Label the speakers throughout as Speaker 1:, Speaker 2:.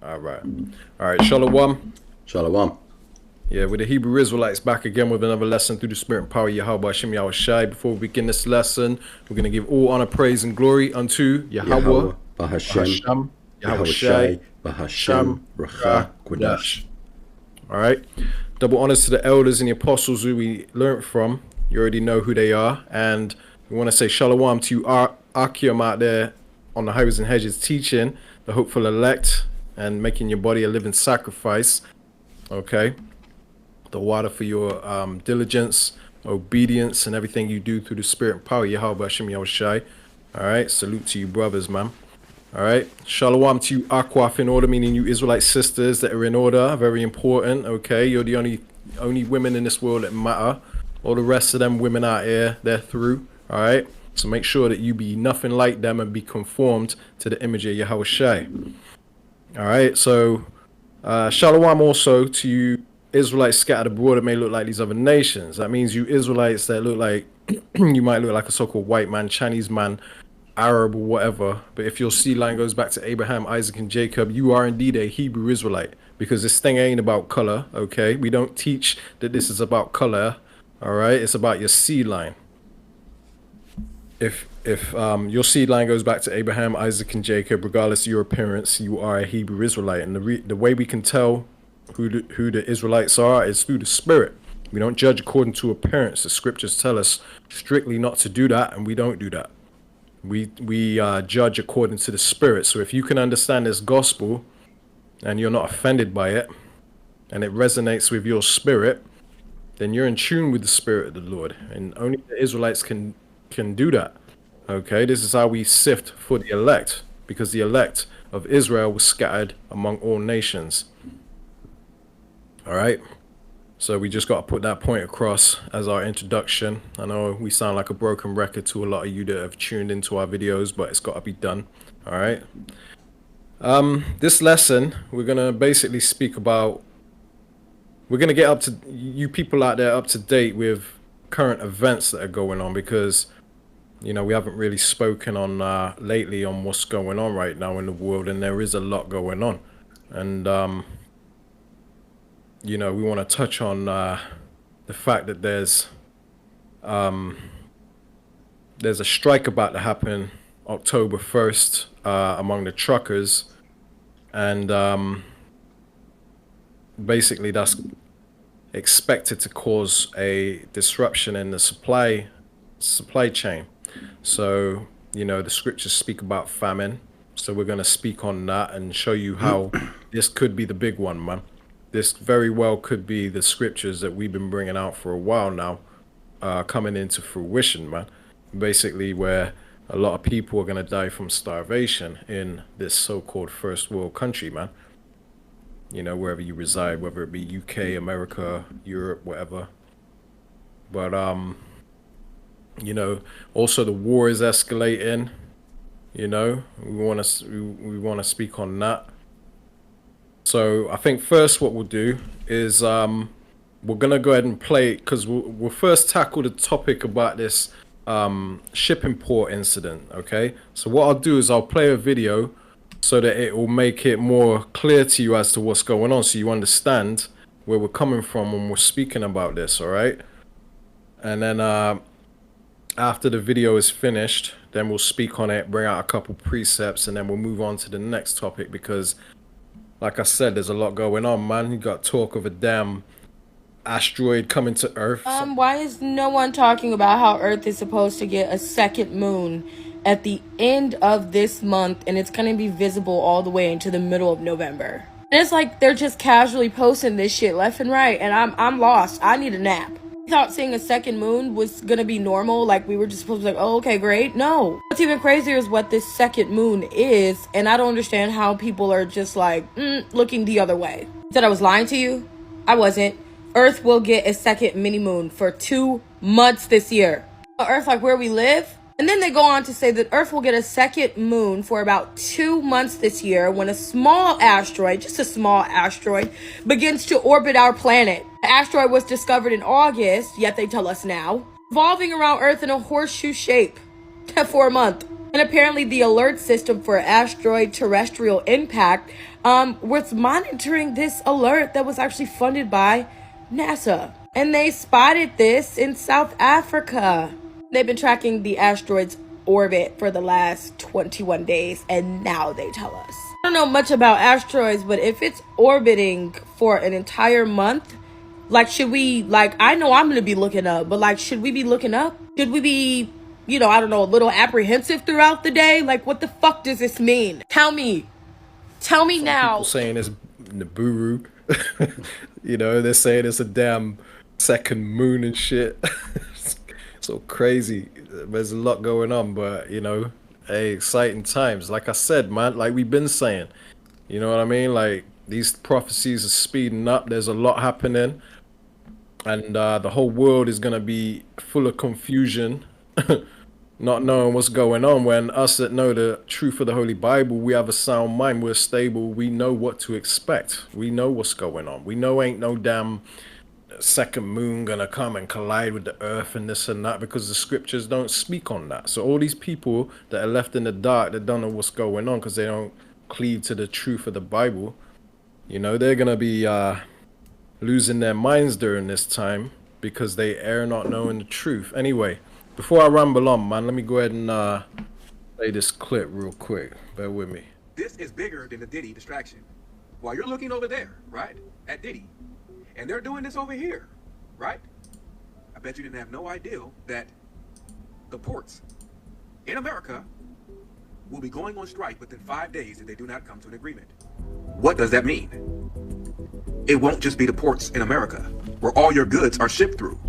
Speaker 1: All right. All right. Shalom.
Speaker 2: Shalom.
Speaker 1: Yeah, with the Hebrew Israelites back again with another lesson through the Spirit and power of Yahweh Hashem Yahweh Shai. Before we begin this lesson, we're going to give all honor, praise, and glory unto Yahweh,
Speaker 2: Yahweh, Bahashem,
Speaker 1: Hashem, Yahweh
Speaker 2: Yahweh
Speaker 1: Shai,
Speaker 2: Shai, Bahashem,
Speaker 1: Sham,
Speaker 2: Racha,
Speaker 1: Kodash.
Speaker 2: Kodash.
Speaker 1: All right. Double honors to the elders and the apostles who we learned from. You already know who they are. And we want to say shalom to you, Akim out there on the highways and hedges, teaching the hopeful elect and making your body a living sacrifice. Okay. The water for your diligence, obedience, and everything you do through the Spirit and power. Yahweh Hashem Yahweh Shai. All right. Salute to you, brothers, man. All right. Shalom to you, Akwaf in order, meaning you Israelite sisters that are in order. Very important. Okay. You're the only women in this world that matter. All the rest of them women out here, they're through. All right. So make sure that you be nothing like them and be conformed to the image of Yahweh Shai. All right. So shalom also to you Israelites scattered abroad that may look like these other nations. That means you Israelites that look like, you might look like a so-called white man, Chinese man, Arab or whatever, but if your seed line goes back to Abraham, Isaac, and Jacob, you are indeed a Hebrew Israelite, because this thing ain't about color. Okay, we don't teach that this is about color. All right, it's about your seed line. If your seed line goes back to Abraham, Isaac, and Jacob, regardless of your appearance, you are a Hebrew Israelite. And the way we can tell who the Israelites are is through the Spirit. We don't judge according to appearance. The scriptures tell us strictly not to do that, and we don't do that. We judge according to the Spirit. So if you can understand this gospel and you're not offended by it and it resonates with your spirit, then you're in tune with the Spirit of the Lord. And only the Israelites can do that. Okay, this is how we sift for the elect, because the elect of Israel was scattered among all nations. All right. So we just got to put that point across as our introduction. I know we sound like a broken record to a lot of you that have tuned into our videos, but it's got to be done. All right. This lesson, we're going to basically speak about, we're going to get up to you people out there up to date with current events that are going on, because, you know, we haven't really spoken on lately on what's going on right now in the world, and there is a lot going on. And, you know, we want to touch on the fact that there's a strike about to happen October 1st among the truckers, and basically that's expected to cause a disruption in the supply chain. So, you know, the scriptures speak about famine, so we're going to speak on that and show you how this could be the big one, man. This very well could be the scriptures that we've been bringing out for a while now, coming into fruition, man. Basically, where a lot of people are going to die from starvation in this so-called first world country, man. You know, wherever you reside, whether it be UK, America, Europe, whatever. But, you know, also the war is escalating. You know, we want to speak on that. So I think first what we'll do is we're gonna go ahead and play, because we'll first tackle the topic about this shipping port incident. Okay, so what I'll do is I'll play a video so that it will make it more clear to you as to what's going on, so you understand where we're coming from when we're speaking about this. All right, and then after the video is finished, then we'll speak on it, bring out a couple precepts, and then we'll move on to the next topic, because like I said, there's a lot going on, man. You got talk of a damn asteroid coming to Earth.
Speaker 3: Why is no one talking about how Earth is supposed to get a second moon at the end of this month, and it's going to be visible all the way into the middle of November? And it's like they're just casually posting this shit left and right, and I'm lost. I need a nap. I thought seeing a second moon was gonna be normal, like we were just supposed to be like, oh, okay, great. No. What's even crazier is what this second moon is, and I don't understand how people are just like, looking the other way. Said I was lying to you? I wasn't. Earth will get a second mini moon for 2 months this year. Earth, like where we live? And then they go on to say that Earth will get a second moon for about 2 months this year when a small asteroid, just a small asteroid, begins to orbit our planet. The asteroid was discovered in August, yet they tell us now, revolving around Earth in a horseshoe shape for a month. And apparently the alert system for asteroid terrestrial impact was monitoring this alert that was actually funded by NASA. And they spotted this in South Africa. They've been tracking the asteroid's orbit for the last 21 days, and now they tell us. I don't know much about asteroids, but if it's orbiting for an entire month, like, should we, like, I know I'm gonna be looking up, but like, should we be looking up? Should we be, you know, I don't know, a little apprehensive throughout the day? Like, what the fuck does this mean? Tell me now.
Speaker 1: People saying it's Nibiru. You know, they're saying it's a damn second moon and shit. It's so crazy. There's a lot going on, but you know, hey, exciting times. Like I said, man, like we've been saying, you know what I mean? Like these prophecies are speeding up. There's a lot happening, and the whole world is gonna be full of confusion, not knowing what's going on. When us that know the truth of the Holy Bible, we have a sound mind, we're stable, we know what to expect, we know what's going on, we know ain't no damn second moon gonna come and collide with the earth and this and that, because the scriptures don't speak on that. So all these people that are left in the dark, that don't know what's going on because they don't cleave to the truth of the Bible, you know, they're gonna be losing their minds during this time because they err not knowing the truth. Anyway, before I ramble on, man, let me go ahead and play this clip real quick. Bear with me.
Speaker 4: This is bigger than the Diddy distraction. While you're looking over there, right, at Diddy, and they're doing this over here, right? I bet you didn't have no idea that the ports in America will be going on strike within 5 days if they do not come to an agreement. What does that mean? It won't just be the ports in America where all your goods are shipped through.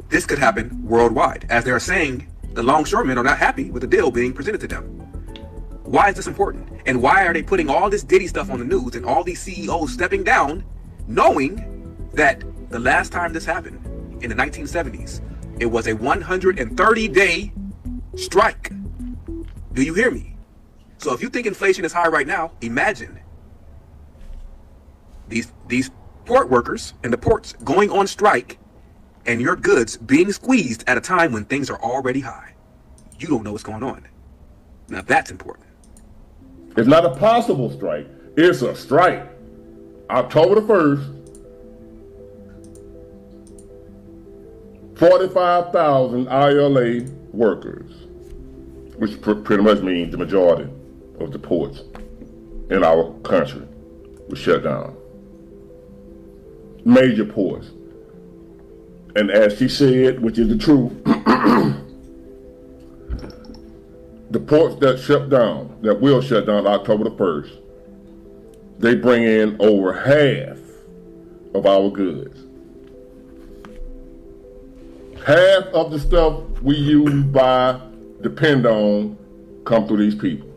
Speaker 4: This could happen worldwide, as they are saying the longshoremen are not happy with the deal being presented to them. Why is this important? And why are they putting all this Diddy stuff on the news and all these CEOs stepping down, knowing that the last time this happened in the 1970s, it was a 130-day strike? Do you hear me? So if you think inflation is high right now, imagine these port workers and the ports going on strike and your goods being squeezed at a time when things are already high. You don't know what's going on. Now that's important.
Speaker 5: It's not a possible strike. It's a strike. October the 1st, 45,000 ILA workers, which pretty much means the majority of the ports in our country, were shut down. Major ports. And as she said, which is the truth, the ports that shut down, that will shut down October the 1st, they bring in over half of our goods. Half of the stuff we use, buy, depend on, come through these people.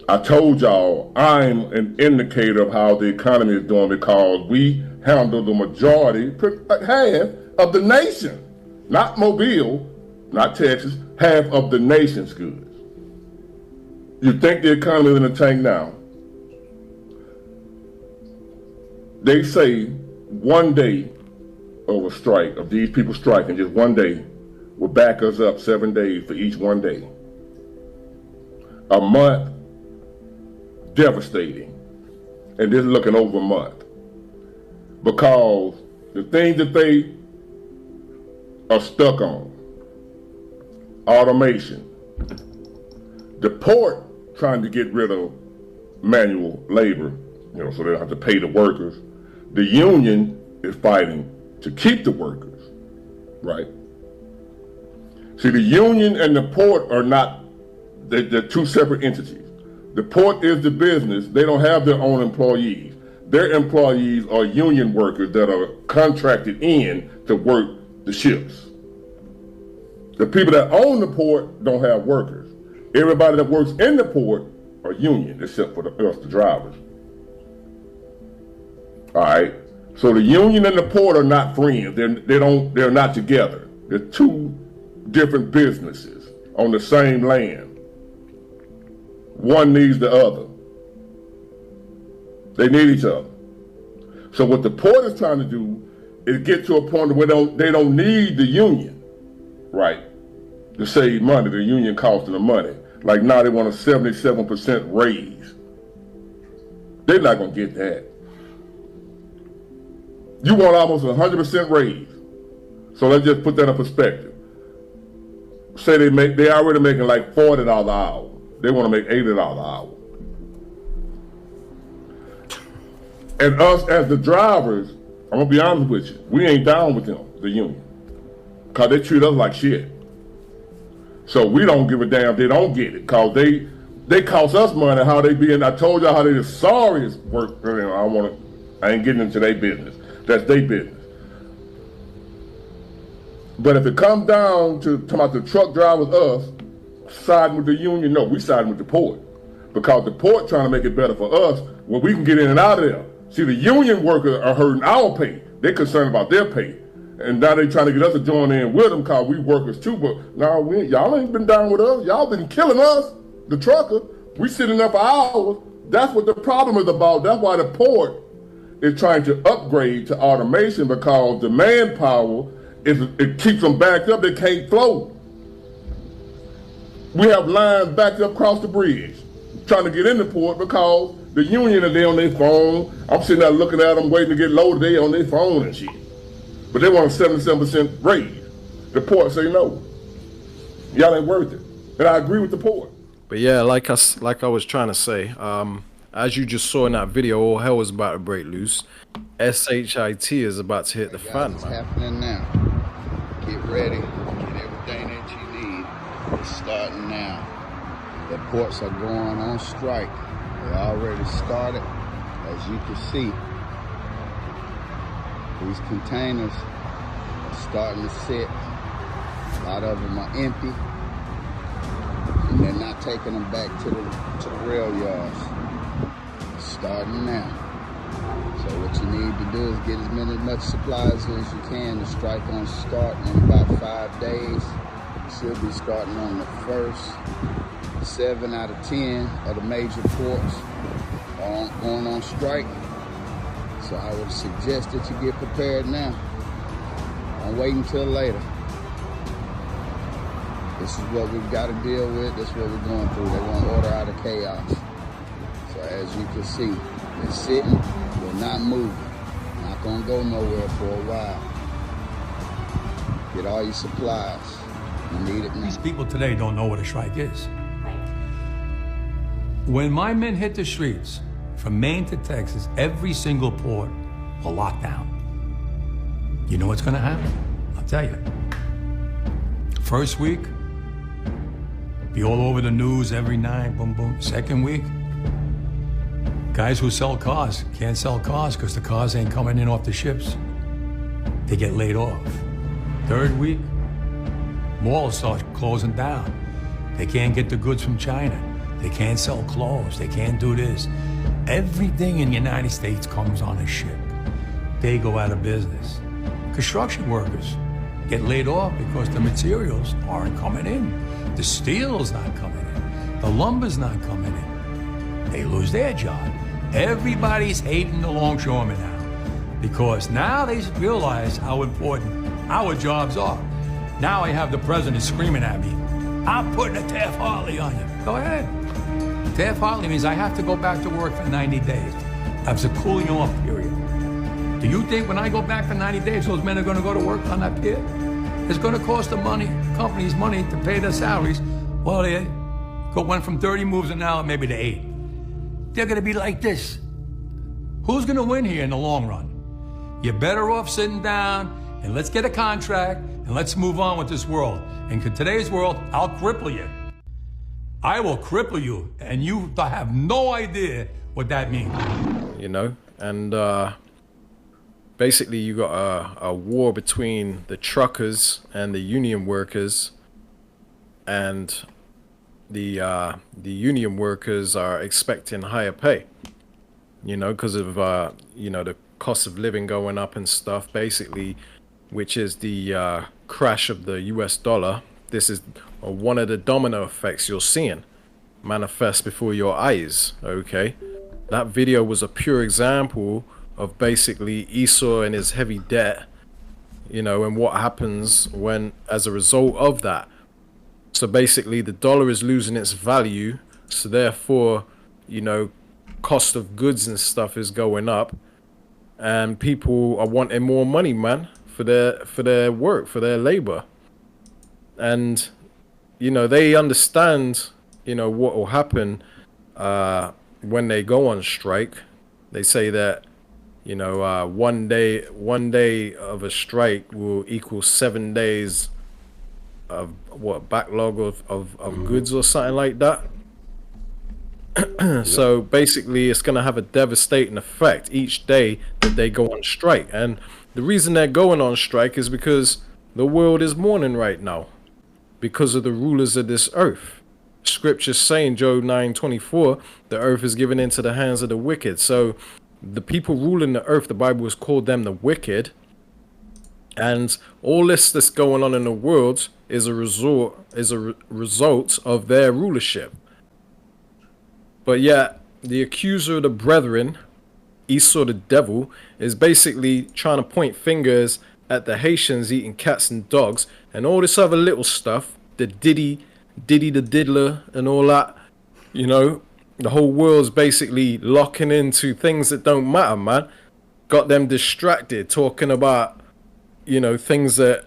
Speaker 5: I told y'all I'm an indicator of how the economy is doing because we handle the majority, half of the nation, not Mobile, not Texas, half of the nation's goods. You think the economy is in a tank now? They say one day of a strike, of these people striking, just one day, will back us up 7 days for each one day. A month, devastating. And this is looking over a month. Because the things that they are stuck on, automation, the port trying to get rid of manual labor, you know, so they don't have to pay the workers. The union is fighting to keep the workers, right? See, the union and the port are not, they're two separate entities. The port is the business. They don't have their own employees. Their employees are union workers that are contracted in to work the ships. The people that own the port don't have workers. Everybody that works in the port are union, except for us, the drivers. All right. So the union and the port are not friends. They're not together. They're two different businesses on the same land. One needs the other. They need each other. So what the port is trying to do is get to a point where they don't need the union, right? to save money, the union costing them money. Like now they want a 77% raise. They're not gonna get that. You want almost 100% raise. So let's just put that in perspective. Say they already making like $40 an hour. They want to make $80 an hour. And us as the drivers, I'm gonna be honest with you, we ain't down with them, the union, cause they treat us like shit. So we don't give a damn if they don't get it, cause they cost us money. How they being? I told y'all how they the sorriest work. I ain't getting into their business. That's their business. But if it comes down to talking about the truck drivers, us siding with the union, no, we siding with the port, because the port trying to make it better for us when we can get in and out of there. See, the union workers are hurting our pay. They're concerned about their pay. And now they trying to get us to join in with them because we workers too. But now y'all ain't been down with us. Y'all been killing us, the trucker. We sitting up for hours. That's what the problem is about. That's why the port is trying to upgrade to automation, because the manpower, it keeps them backed up. They can't flow. We have lines backed up across the bridge trying to get in the port because the union is there on their phone. I'm sitting there looking at them waiting to get loaded. They on their phone and shit. But they want a 77% raise. The port say no. Y'all ain't worth it. And I agree with the port.
Speaker 1: But yeah, like I was trying to say, as you just saw in that video, all hell is about to break loose. SHIT is about to hit the fan,
Speaker 6: It's
Speaker 1: man.
Speaker 6: happening now. Get ready. Get everything that you need. It's starting now. The ports are going on strike. They already started. As you can see, these containers are starting to sit. A lot of them are empty. And they're not taking them back to the rail yards. It's starting now. So what you need to do is get as much supplies as you can. The strike gonna start in about 5 days. It should be starting on the 1st. 7 out of 10 of the major ports are going on strike. So I would suggest that you get prepared now. Don't wait until later. This is what we've got to deal with. This is what we're going through. They want order out of chaos. So as you can see, they're sitting, they're not moving. Not gonna go nowhere for a while. Get all your supplies. You need it now.
Speaker 7: These people today don't know what a strike is. When my men hit the streets, from Maine to Texas, every single port will lock down. You know what's gonna happen? I'll tell you. First week, be all over the news every night, boom, boom. Second week, guys who sell cars can't sell cars because the cars ain't coming in off the ships. They get laid off. Third week, malls start closing down. They can't get the goods from China. They can't sell clothes. They can't do this. Everything in the United States comes on a ship. They go out of business. Construction workers get laid off because the materials aren't coming in. The steel's not coming in. The lumber's not coming in. They lose their job. Everybody's hating the longshoremen now because now they realize how important our jobs are. Now I have the president screaming at me, I'm putting a Taft-Hartley on you. Go ahead. Taft-Hartley means I have to go back to work for 90 days. That's a cooling off period. Do you think when I go back for 90 days, those men are going to go to work on that pier? It's going to cost the companies money to pay their salaries. Well, they went from 30 moves an hour maybe to 8. They're going to be like this. Who's going to win here in the long run? You're better off sitting down and let's get a contract and let's move on with this world. And in today's world, I'll cripple you. I will cripple you, and you have no idea what that means.
Speaker 1: You know, and basically you got a war between the truckers and the union workers, and the union workers are expecting higher pay, you know, because of you know, the cost of living going up and stuff, basically, which is the crash of the US dollar. This is one of the domino effects you're seeing manifest before your eyes. Okay, that video was a pure example of basically Esau and his heavy debt, you know, and what happens when, as a result of that, So basically, the dollar is losing its value. So therefore, you know, cost of goods and stuff is going up, and people are wanting more money, man, for their work, for their labor. And you know, they understand, you know, what will happen when they go on strike. They say that, you know, one day of a strike will equal 7 days of what, backlog of goods or something like that. So basically, it's going to have a devastating effect each day that they go on strike. And the reason they're going on strike is because the world is mourning right now because of the rulers of this earth. Scripture's saying, Job 9:24, the earth is given into the hands of the wicked. So the people ruling the earth, the Bible has called them the wicked. And all this that's going on in the world is a result of their rulership. But yet, the accuser of the brethren, Esau the devil, is basically trying to point fingers at the Haitians eating cats and dogs and all this other little stuff, the Diddy the diddler and all that. You know, the whole world's basically locking into things that don't matter, man. Got them distracted talking about, you know, things that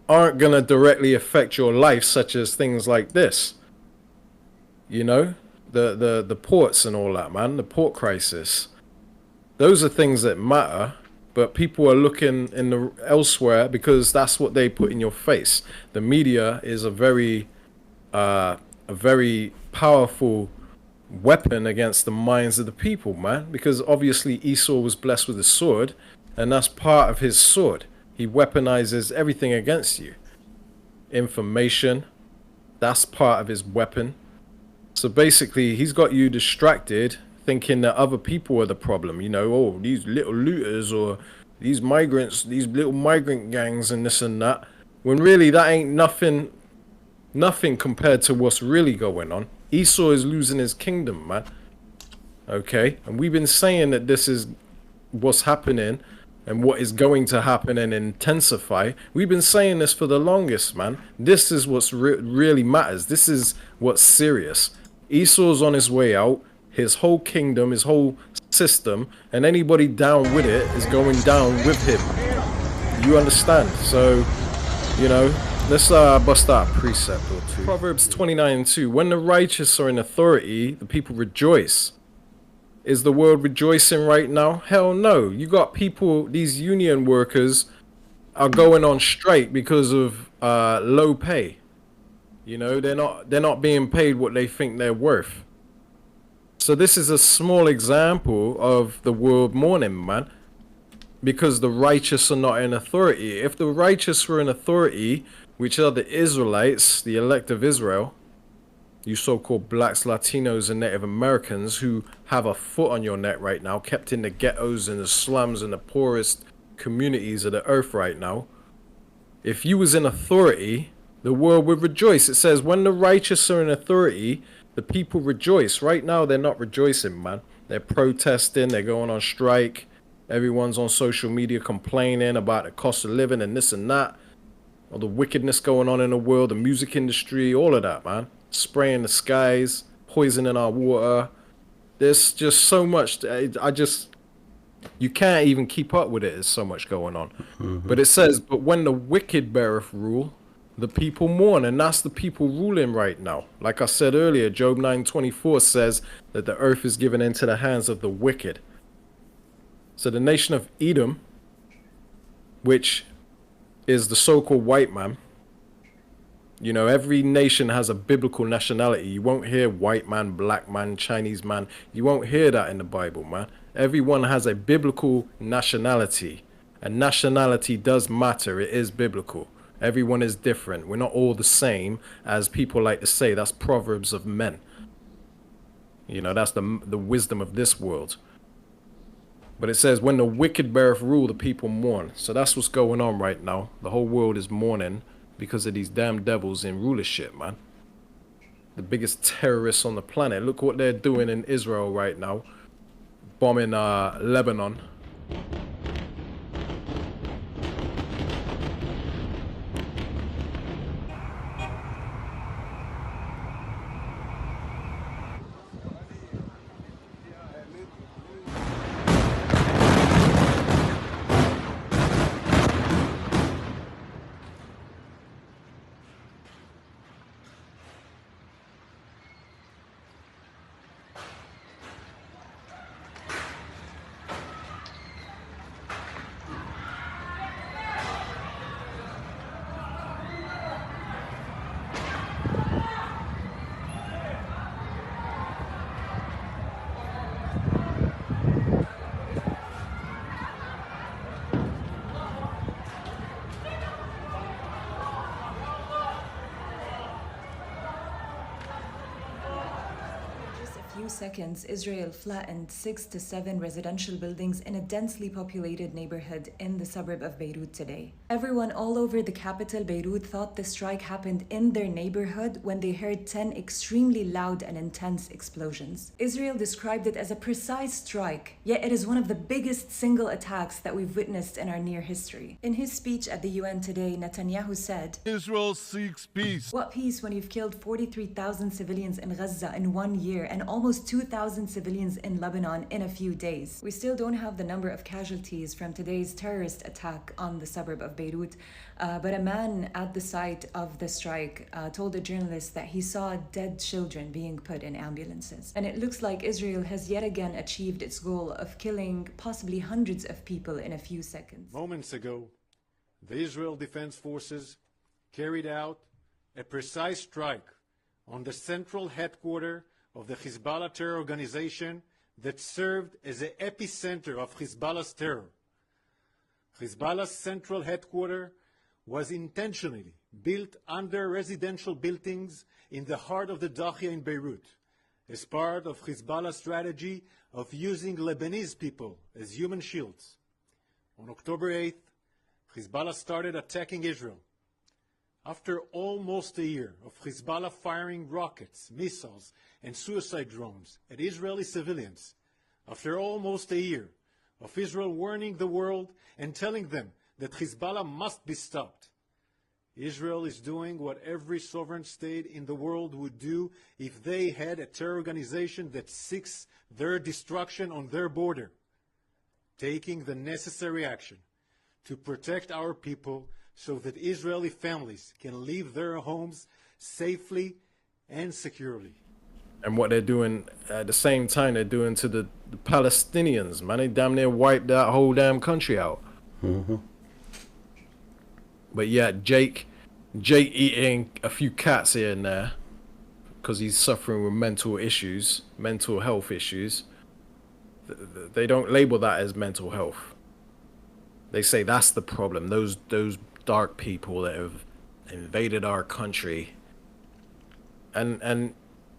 Speaker 1: aren't going to directly affect your life, such as things like this. You know, the ports and all that, man, the port crisis. Those are things that matter, but people are looking elsewhere because that's what they put in your face. The media is a very powerful weapon against the minds of the people, man, because obviously Esau was blessed with a sword, and that's part of his sword. He weaponizes everything against you. Information, that's part of his weapon. So basically, he's got you distracted, thinking that other people are the problem. You know, oh, these little looters or these migrants, these little migrant gangs and this and that. When really that ain't nothing compared to what's really going on. Esau is losing his kingdom, man. Okay? And we've been saying that this is what's happening and what is going to happen and intensify. We've been saying this for the longest, man. This is what's really matters. This is what's serious. Esau's on his way out. His whole kingdom, his whole system, and anybody down with it is going down with him. You understand? So, you know, let's bust out a precept or two. Proverbs 29:2. When the righteous are in authority, the people rejoice. Is the world rejoicing right now? Hell no. You got people, these union workers are going on strike because of low pay. You know, they're not being paid what they think they're worth. So this is a small example of the world mourning, man, because the righteous are not in authority. If the righteous were in authority, which are the Israelites, the elect of Israel, you so-called blacks, Latinos, and Native Americans who have a foot on your neck right now, kept in the ghettos and the slums and the poorest communities of the earth right now. If you was in authority, the world would rejoice. It says, when the righteous are in authority, the people rejoice. Right now, they're not rejoicing, man. They're protesting. They're going on strike. Everyone's on social media complaining about the cost of living and this and that. All the wickedness going on in the world, the music industry, all of that, man. Spraying the skies, poisoning our water. There's just so much. You can't even keep up with it. There's so much going on. But it says, but when the wicked beareth rule, the people mourn, and that's the people ruling right now. Like I said earlier, Job 9:24 says that the earth is given into the hands of the wicked. So the nation of Edom, which is the so-called white man, you know, every nation has a biblical nationality. You won't hear white man, black man, Chinese man. You won't hear that in the Bible, man. Everyone has a biblical nationality, and nationality does matter. It is biblical. Everyone is different. We're not all the same, as people like to say. That's proverbs of men. You know, that's the wisdom of this world. But it says, when the wicked beareth rule, the people mourn. So that's what's going on right now. The whole world is mourning because of these damn devils in rulership, man. The biggest terrorists on the planet. Look what they're doing in Israel right now. Bombing Lebanon.
Speaker 8: seconds, Israel flattened 6 to 7 residential buildings in a densely populated neighborhood in the suburb of Beirut today. Everyone all over the capital, Beirut, thought the strike happened in their neighborhood when they heard 10 extremely loud and intense explosions. Israel described it as a precise strike, yet it is one of the biggest single attacks that we've witnessed in our near history. In his speech at the UN today, Netanyahu said,
Speaker 9: Israel seeks peace.
Speaker 8: "What peace when you've killed 43,000 civilians in Gaza in 1 year and almost 2,000 civilians in Lebanon in a few days?" We still don't have the number of casualties from today's terrorist attack on the suburb of Beirut, but a man at the site of the strike told a journalist that he saw dead children being put in ambulances. And it looks like Israel has yet again achieved its goal of killing possibly hundreds of people in a few seconds.
Speaker 10: Moments ago, the Israel Defense Forces carried out a precise strike on the central headquarters of the Hezbollah terror organization that served as the epicenter of Hezbollah's terror. Hezbollah's central headquarters was intentionally built under residential buildings in the heart of the Dahia in Beirut, as part of Hezbollah's strategy of using Lebanese people as human shields. On October 8th, Hezbollah started attacking Israel. After almost a year of Hezbollah firing rockets, missiles, and suicide drones at Israeli civilians, after almost a year of Israel warning the world and telling them that Hezbollah must be stopped, Israel is doing what every sovereign state in the world would do if they had a terror organization that seeks their destruction on their border, taking the necessary action to protect our people so that Israeli families can leave their homes safely and securely.
Speaker 1: And what they're doing at the same time, they're doing to the Palestinians, man. They damn near wiped that whole damn country out. But yeah, Jake eating a few cats here and there because he's suffering with mental issues, mental health issues. They don't label that as mental health. They say that's the problem. Those dark people that have invaded our country. And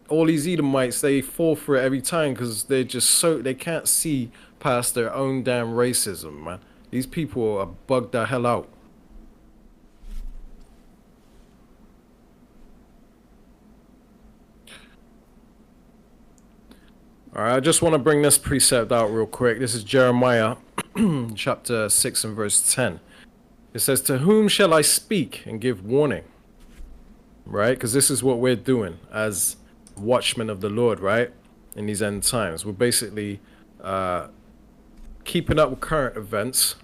Speaker 1: all these Edomites, they fall for it every time because they're just they can't see past their own damn racism, man. These people are bugged the hell out. All right, I just want to bring this precept out real quick. This is Jeremiah chapter 6 and verse 10. It says, "To whom shall I speak and give warning?" Right? Because this is what we're doing as watchmen of the Lord, right? In these end times. We're basically keeping up with current events,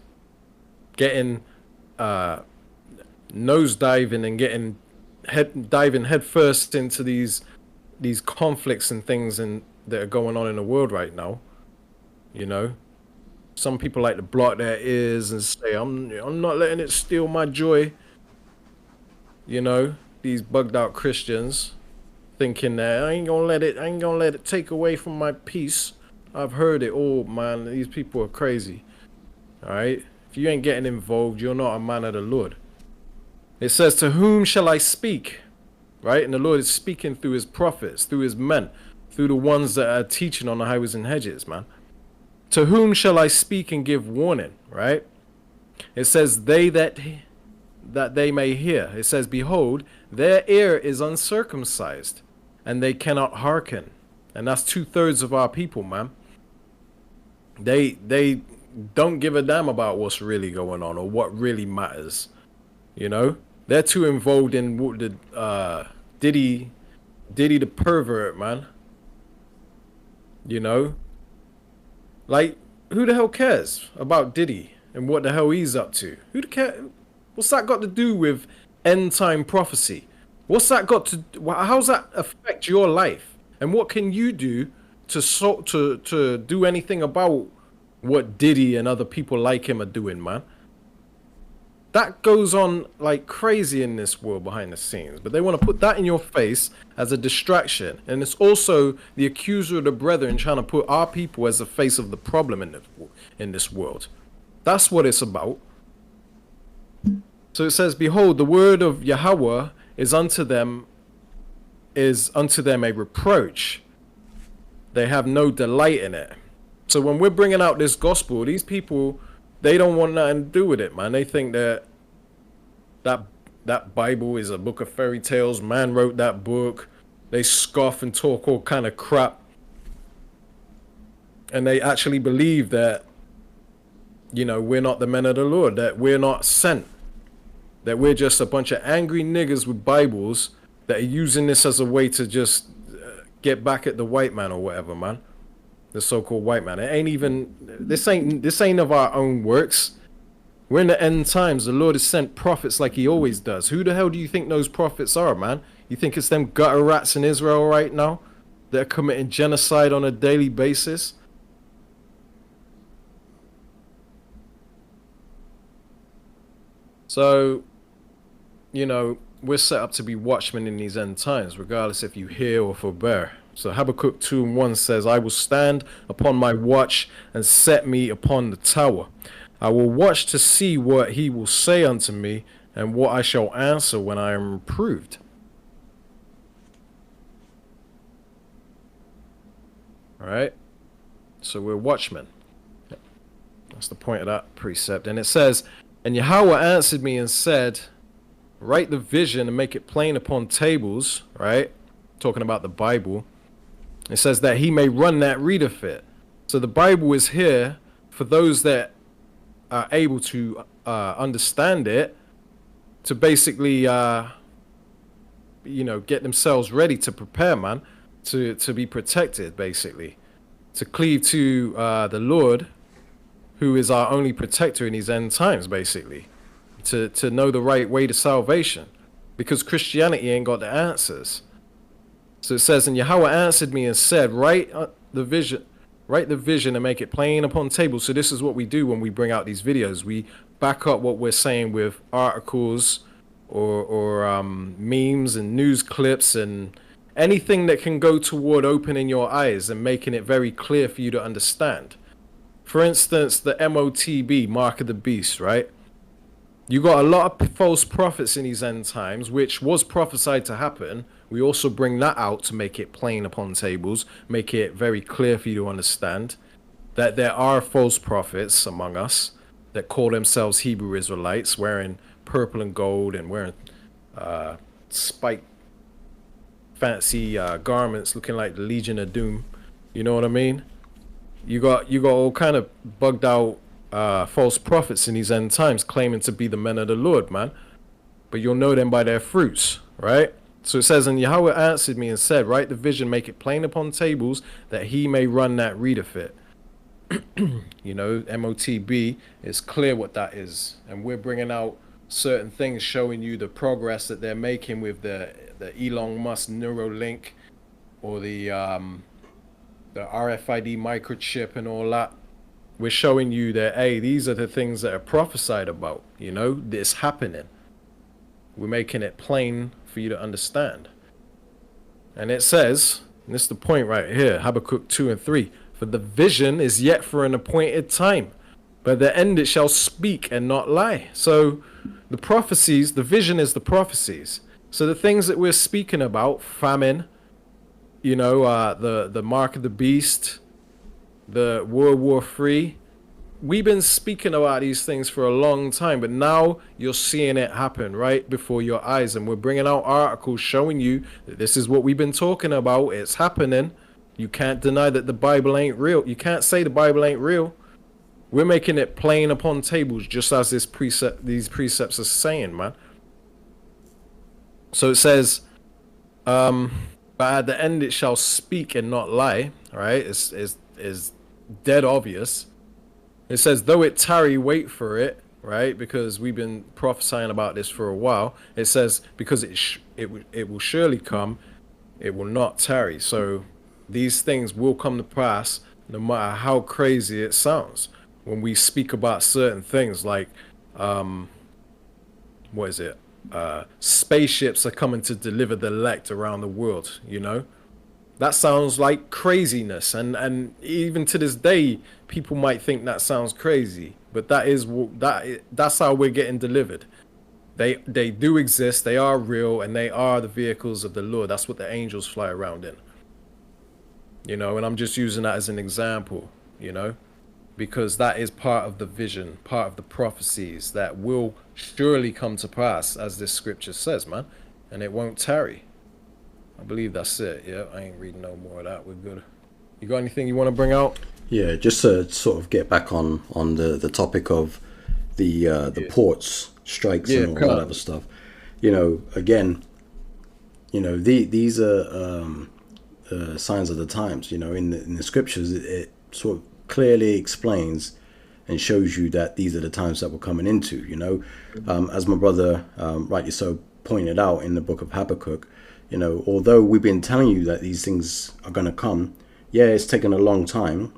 Speaker 1: getting nosediving and diving headfirst into these conflicts and things that are going on in the world right now. You know, some people like to block their ears and say, I'm not letting it steal my joy. You know, these bugged out Christians thinking that I ain't gonna let it take away from my peace. I've heard it all, man. These people are crazy. All right, if you ain't getting involved, you're not a man of the Lord. It says, "To whom shall I speak?" Right? And the Lord is speaking through his prophets, through his men, through the ones that are teaching on the highways and hedges, man. "To whom shall I speak and give warning?" Right? It says, "They that they may hear." It says, "Behold, their ear is uncircumcised, and they cannot hearken." And that's 2/3 of our people, man. They don't give a damn about what's really going on or what really matters. You know, they're too involved in the Diddy the pervert, man. You know, like, who the hell cares about Diddy and what the hell he's up to? Who the care? What's that got to do with end time prophecy? What's that got to? How's that affect your life? And what can you do to do anything about what Diddy and other people like him are doing, man? That goes on like crazy in this world behind the scenes, but they want to put that in your face as a distraction. And it's also the accuser of the brethren trying to put our people as the face of the problem in this world. That's what it's about. So it says, "Behold, the word of Yahweh is unto them a reproach, they have no delight in it. So when we're bringing out this gospel, these people, they don't want nothing to do with it, man. They think that Bible is a book of fairy tales. Man wrote that book. They scoff and talk all kind of crap. And they actually believe that, you know, we're not the men of the Lord, that we're not sent, that we're just a bunch of angry niggas with Bibles that are using this as a way to just get back at the white man or whatever, man. The so-called white man. It ain't even, this ain't of our own works. We're in the end times. The Lord has sent prophets like he always does. Who the hell do you think those prophets are, man? You think it's them gutter rats in Israel right now that are committing genocide on a daily basis? So, you know, we're set up to be watchmen in these end times, regardless if you hear or forbear. So Habakkuk 2:1 says, I will stand upon my watch and set me upon the tower. I will watch to see what he will say unto me and what I shall answer when I am reproved. All right. So we're watchmen. That's the point of that precept. And it says, and Yahweh answered me and said, write the vision and make it plain upon tables, right? Talking about the Bible. It says that he may run that readeth it. So the Bible is here for those that are able to understand it, to basically, you know, get themselves ready to prepare, man, to be protected, basically. To cleave to the Lord, who is our only protector in these end times, basically. To know the right way to salvation. Because Christianity ain't got the answers. So it says, and Yahweh answered me and said, write the vision and make it plain upon tables. So this is what we do when we bring out these videos. We back up what we're saying with articles or memes and news clips and anything that can go toward opening your eyes and making it very clear for you to understand. For instance, the MOTB, Mark of the Beast, right? You got a lot of false prophets in these end times, which was prophesied to happen. We also bring that out to make it plain upon tables, make it very clear for you to understand that there are false prophets among us that call themselves Hebrew Israelites, wearing purple and gold and wearing spiked fancy garments looking like the Legion of Doom. You know what I mean? You got all kind of bugged out false prophets in these end times claiming to be the men of the Lord, man. But you'll know them by their fruits, right? So it says, and Yahweh answered me and said, write the vision, make it plain upon tables, that he may run that readeth it. You know, MOTB is clear what that is. And we're bringing out certain things showing you the progress that they're making with the Elon Musk Neuralink or the RFID microchip and all that. We're showing you that, hey, these are the things that are prophesied about, you know, it's happening. We're making it plain for you to understand. And it says, and this is the point right here, Habakkuk 2:3, for the vision is yet for an appointed time, but at the end it shall speak and not lie. So the prophecies, the vision is the prophecies. So the things that we're speaking about, famine, you know, the mark of the beast, the World War III, we've been speaking about these things for a long time, but now you're seeing it happen right before your eyes. And we're bringing out articles showing you that this is what we've been talking about. It's happening. You can't deny that the Bible ain't real. You can't say the Bible ain't real. We're making it plain upon tables, just as these precepts are saying, man. So it says, but at the end it shall speak and not lie. Right? It's dead obvious. It says, though it tarry, wait for it, right? Because we've been prophesying about this for a while. It says, because it will surely come, it will not tarry. So these things will come to pass no matter how crazy it sounds. When we speak about certain things like, what is it? Spaceships are coming to deliver the elect around the world, you know? That sounds like craziness, and even to this day, people might think that sounds crazy, but that's how we're getting delivered. They do exist, they are real, and they are the vehicles of the Lord. That's what the angels fly around in. you know, and I'm just using that as an example, you know, because that is part of the vision, part of the prophecies that will surely come to pass, as this scripture says, man, and it won't tarry. I believe that's it. Yeah, I ain't reading no more of that. We're good. You got anything you want to bring out?
Speaker 2: Yeah, just to sort of get back on the topic of the ports strikes and all that other stuff. You know, again, you know, these are signs of the times. You know, in the scriptures, it sort of clearly explains and shows you that these are the times that we're coming into. You know, as my brother rightly so pointed out in the book of Habakkuk, you know, although we've been telling you that these things are going to come, yeah, it's taken a long time.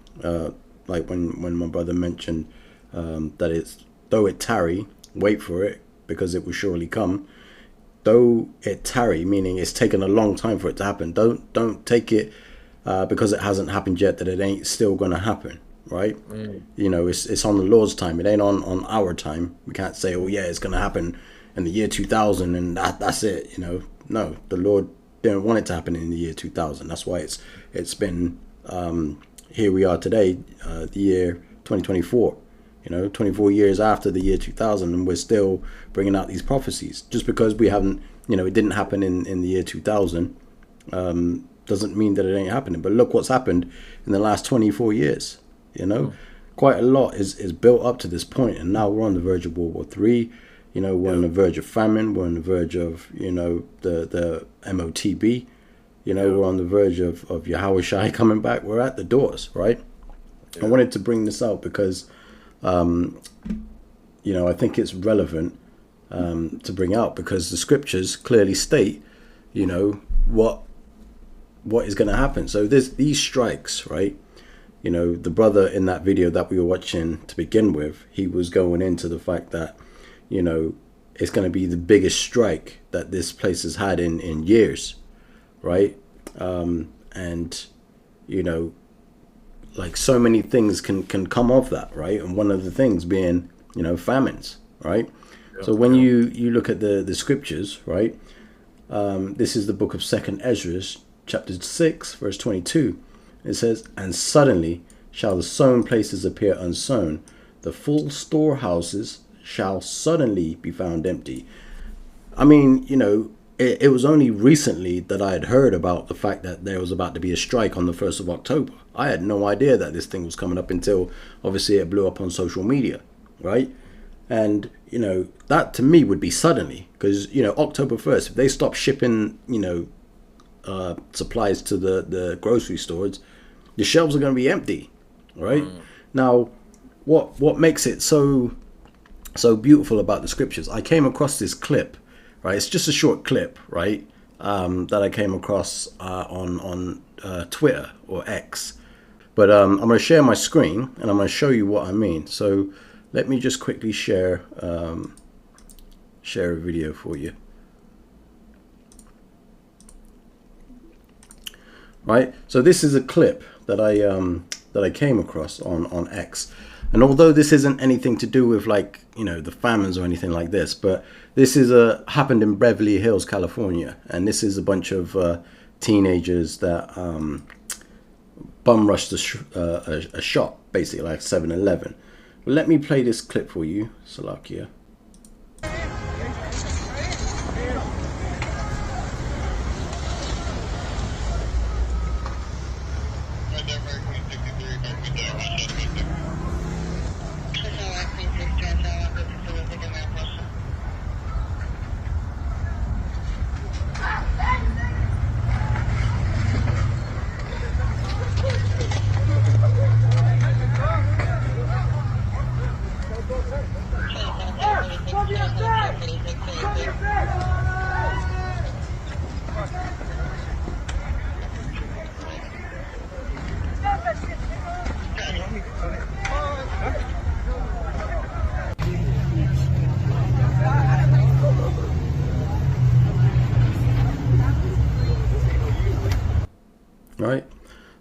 Speaker 2: Like when my brother mentioned that it's, though it tarry, wait for it because it will surely come. Though it tarry, meaning it's taken a long time for it to happen. Don't take it because it hasn't happened yet that it ain't still going to happen, right? You know, it's on the Lord's time. It ain't on our time. We can't say, oh yeah, it's going to happen in the year 2000 and that's it. You know, no, the Lord didn't want it to happen in the year 2000. That's why it's been here we are today, the year 2024. You know, 24 years after the year 2000, and we're still bringing out these prophecies. Just because we haven't, you know, it didn't happen in the year 2000, doesn't mean that it ain't happening. But look what's happened in the last 24 years. You know, quite a lot is built up to this point, and now we're on the verge of World War III. You know, we're on the verge of famine. We're on the verge of, you know, the MOTB. You know, we're on the verge of Yahweh Shai coming back. We're at the doors, right? I wanted to bring this out because, you know, I think it's relevant to bring out because the scriptures clearly state, you know, what is going to happen. So there's these strikes, right? You know, the brother in that video that we were watching to begin with, he was going into the fact that, you know, it's going to be the biggest strike that this place has had in years, right? And, you know, like so many things can come off that, right? And one of the things being, you know, famines, right? So when you look at the scriptures, right? This is the book of 2nd Ezra, chapter 6, verse 22. It says, and suddenly shall the sown places appear unsown. The full storehouses shall suddenly be found empty. I mean, you know, it was only recently that I had heard about the fact that there was about to be a strike on the 1st of October. I had no idea that this thing was coming up until obviously it blew up on social media, right? And, you know, that to me would be suddenly because, you know, October 1st, if they stop shipping, you know, supplies to the grocery stores, the shelves are going to be empty, right? Now, what makes it so beautiful about the scriptures, I came across this clip, right? It's just a short clip, right? That I came across on Twitter or X. But I'm going to share my screen and I'm going to show you what I mean. So let me just quickly share a video for you. Right? So this is a clip that I came across on X. And although this isn't anything to do with like, you know, the famines or anything like this, but this is happened in Beverly Hills, California. And this is a bunch of teenagers that bum rushed a shop, basically like 7-Eleven. But let me play this clip for you, Salakia. Right,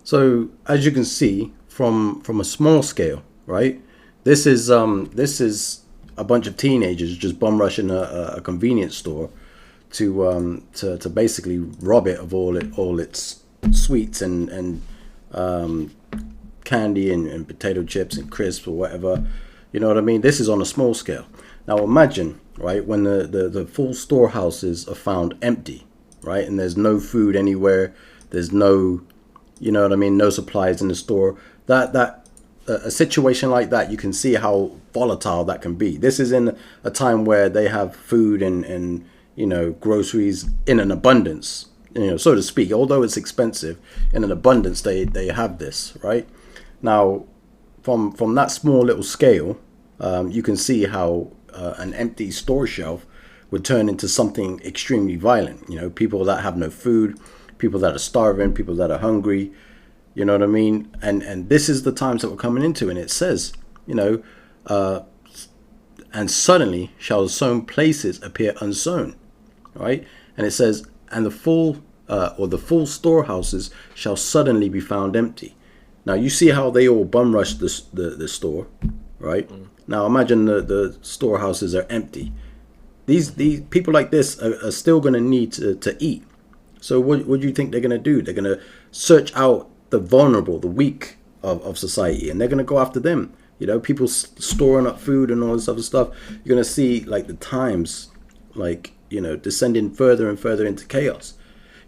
Speaker 2: so as you can see from a small scale, right, this is a bunch of teenagers just bum rushing a convenience store to basically rob it of all its sweets and candy and potato chips and crisps or whatever. You know what I mean? This is on a small scale. Now imagine, right, when the full storehouses are found empty, right, and there's no food anywhere, there's no, you know what I mean, no supplies in the store. That a situation like that, you can see how volatile that can be. This is in a time where they have food and you know, groceries in an abundance, you know, so to speak. Although it's expensive, in an abundance, they have this, right? Now, from that small little scale, you can see how an empty store shelf would turn into something extremely violent. You know, people that have no food, people that are starving, people that are hungry. You know what I mean? And this is the times that we're coming into, and it says, you know, and suddenly shall the sown places appear unsown, right? And it says, and the full storehouses shall suddenly be found empty. Now you see how they all bum rush the store, right? Now imagine the storehouses are empty. These people like this are still going to need to eat. So what do you think they're going to do? They're going to search out the vulnerable, the weak of society, and they're going to go after them. You know, people storing up food and all this other stuff. You're going to see like the times, like, you know, descending further and further into chaos.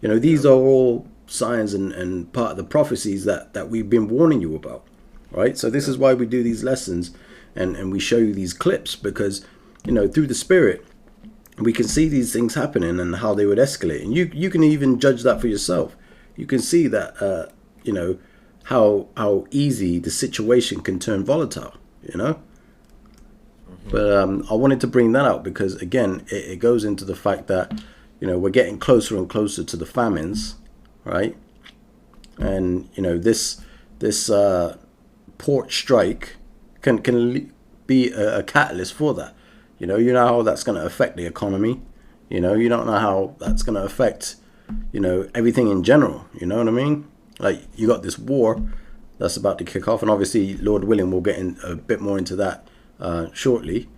Speaker 2: You know, these are all signs and part of the prophecies that we've been warning you about, right? So this is why we do these lessons and we show you these clips, because, you know, through the Spirit, we can see these things happening and how they would escalate. And you can even judge that for yourself. You can see that, you know, how easy the situation can turn volatile, you know? But I wanted to bring that out because, again, it goes into the fact that, you know, we're getting closer and closer to the famines, right? And, you know, this port strike can be a catalyst for that. You know how that's going to affect the economy. You know, you don't know how that's going to affect, you know, everything in general. You know what I mean? Like, you got this war that's about to kick off, and obviously, Lord willing, we'll get in a bit more into that shortly.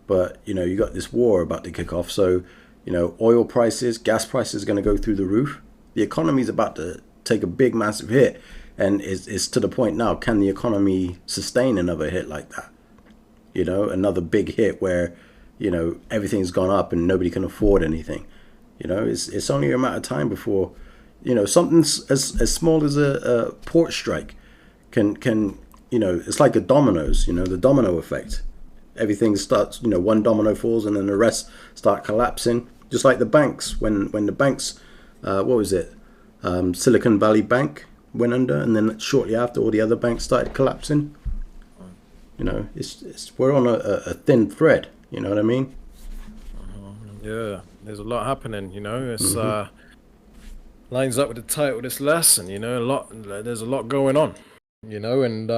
Speaker 2: But, you know, you got this war about to kick off. So, you know, oil prices, gas prices are going to go through the roof. The economy is about to take a big, massive hit. And it's to the point now, can the economy sustain another hit like that? You know, another big hit where, you know, everything's gone up and nobody can afford anything. You know, it's only a matter of time before, you know, something as small as a port strike can, you know, it's like a dominoes, you know, the domino effect. Everything starts, you know, one domino falls and then the rest start collapsing. Just like the banks, when the banks, what was it? Silicon Valley Bank went under, and then shortly after all the other banks started collapsing. You know, we're on a thin thread. You know what I mean?
Speaker 1: Yeah, there's a lot happening. You know, it's lines up with the title of this lesson. You know, there's a lot going on. You know, and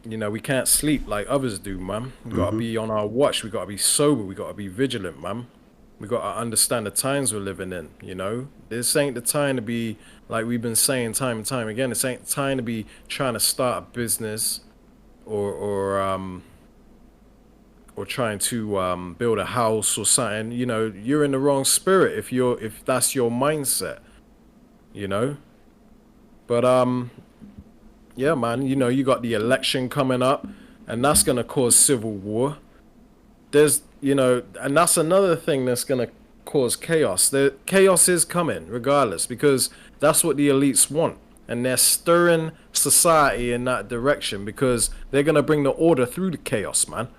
Speaker 1: you know, we can't sleep like others do, man. We gotta be on our watch. We gotta be sober. We gotta be vigilant, man. We gotta understand the times we're living in. You know, this ain't the time to be, like we've been saying time and time again. This ain't the time to be trying to start a business or trying to build a house or something. You know, you're in the wrong spirit if that's your mindset. You know, but yeah, man. You know, you got the election coming up, and that's gonna cause civil war. There's, you know, and that's another thing that's gonna cause chaos. The chaos is coming regardless, because that's what the elites want, and they're stirring society in that direction because they're gonna bring the order through the chaos, man.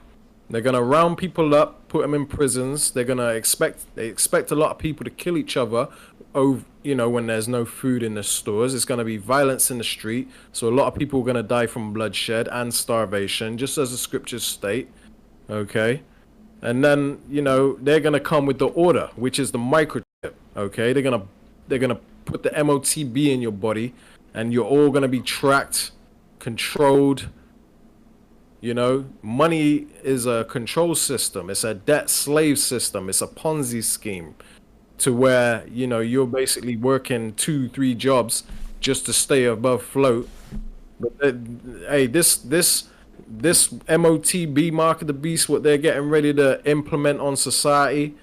Speaker 1: They're gonna round people up, put them in prisons. They expect a lot of people to kill each other over, you know, when there's no food in the stores. It's gonna be violence in the street, so a lot of people are gonna die from bloodshed and starvation, just as the scriptures state. Okay. And then, you know, they're gonna come with the order, which is the microchip. Okay, they're gonna put the MOTB in your body, and you're all gonna be tracked, controlled. You know, money is a control system. It's a debt slave system. It's a Ponzi scheme, to where, you know, you're basically working 2-3 jobs just to stay above float. But hey, this MOTB, mark of the beast, what they're getting ready to implement on society,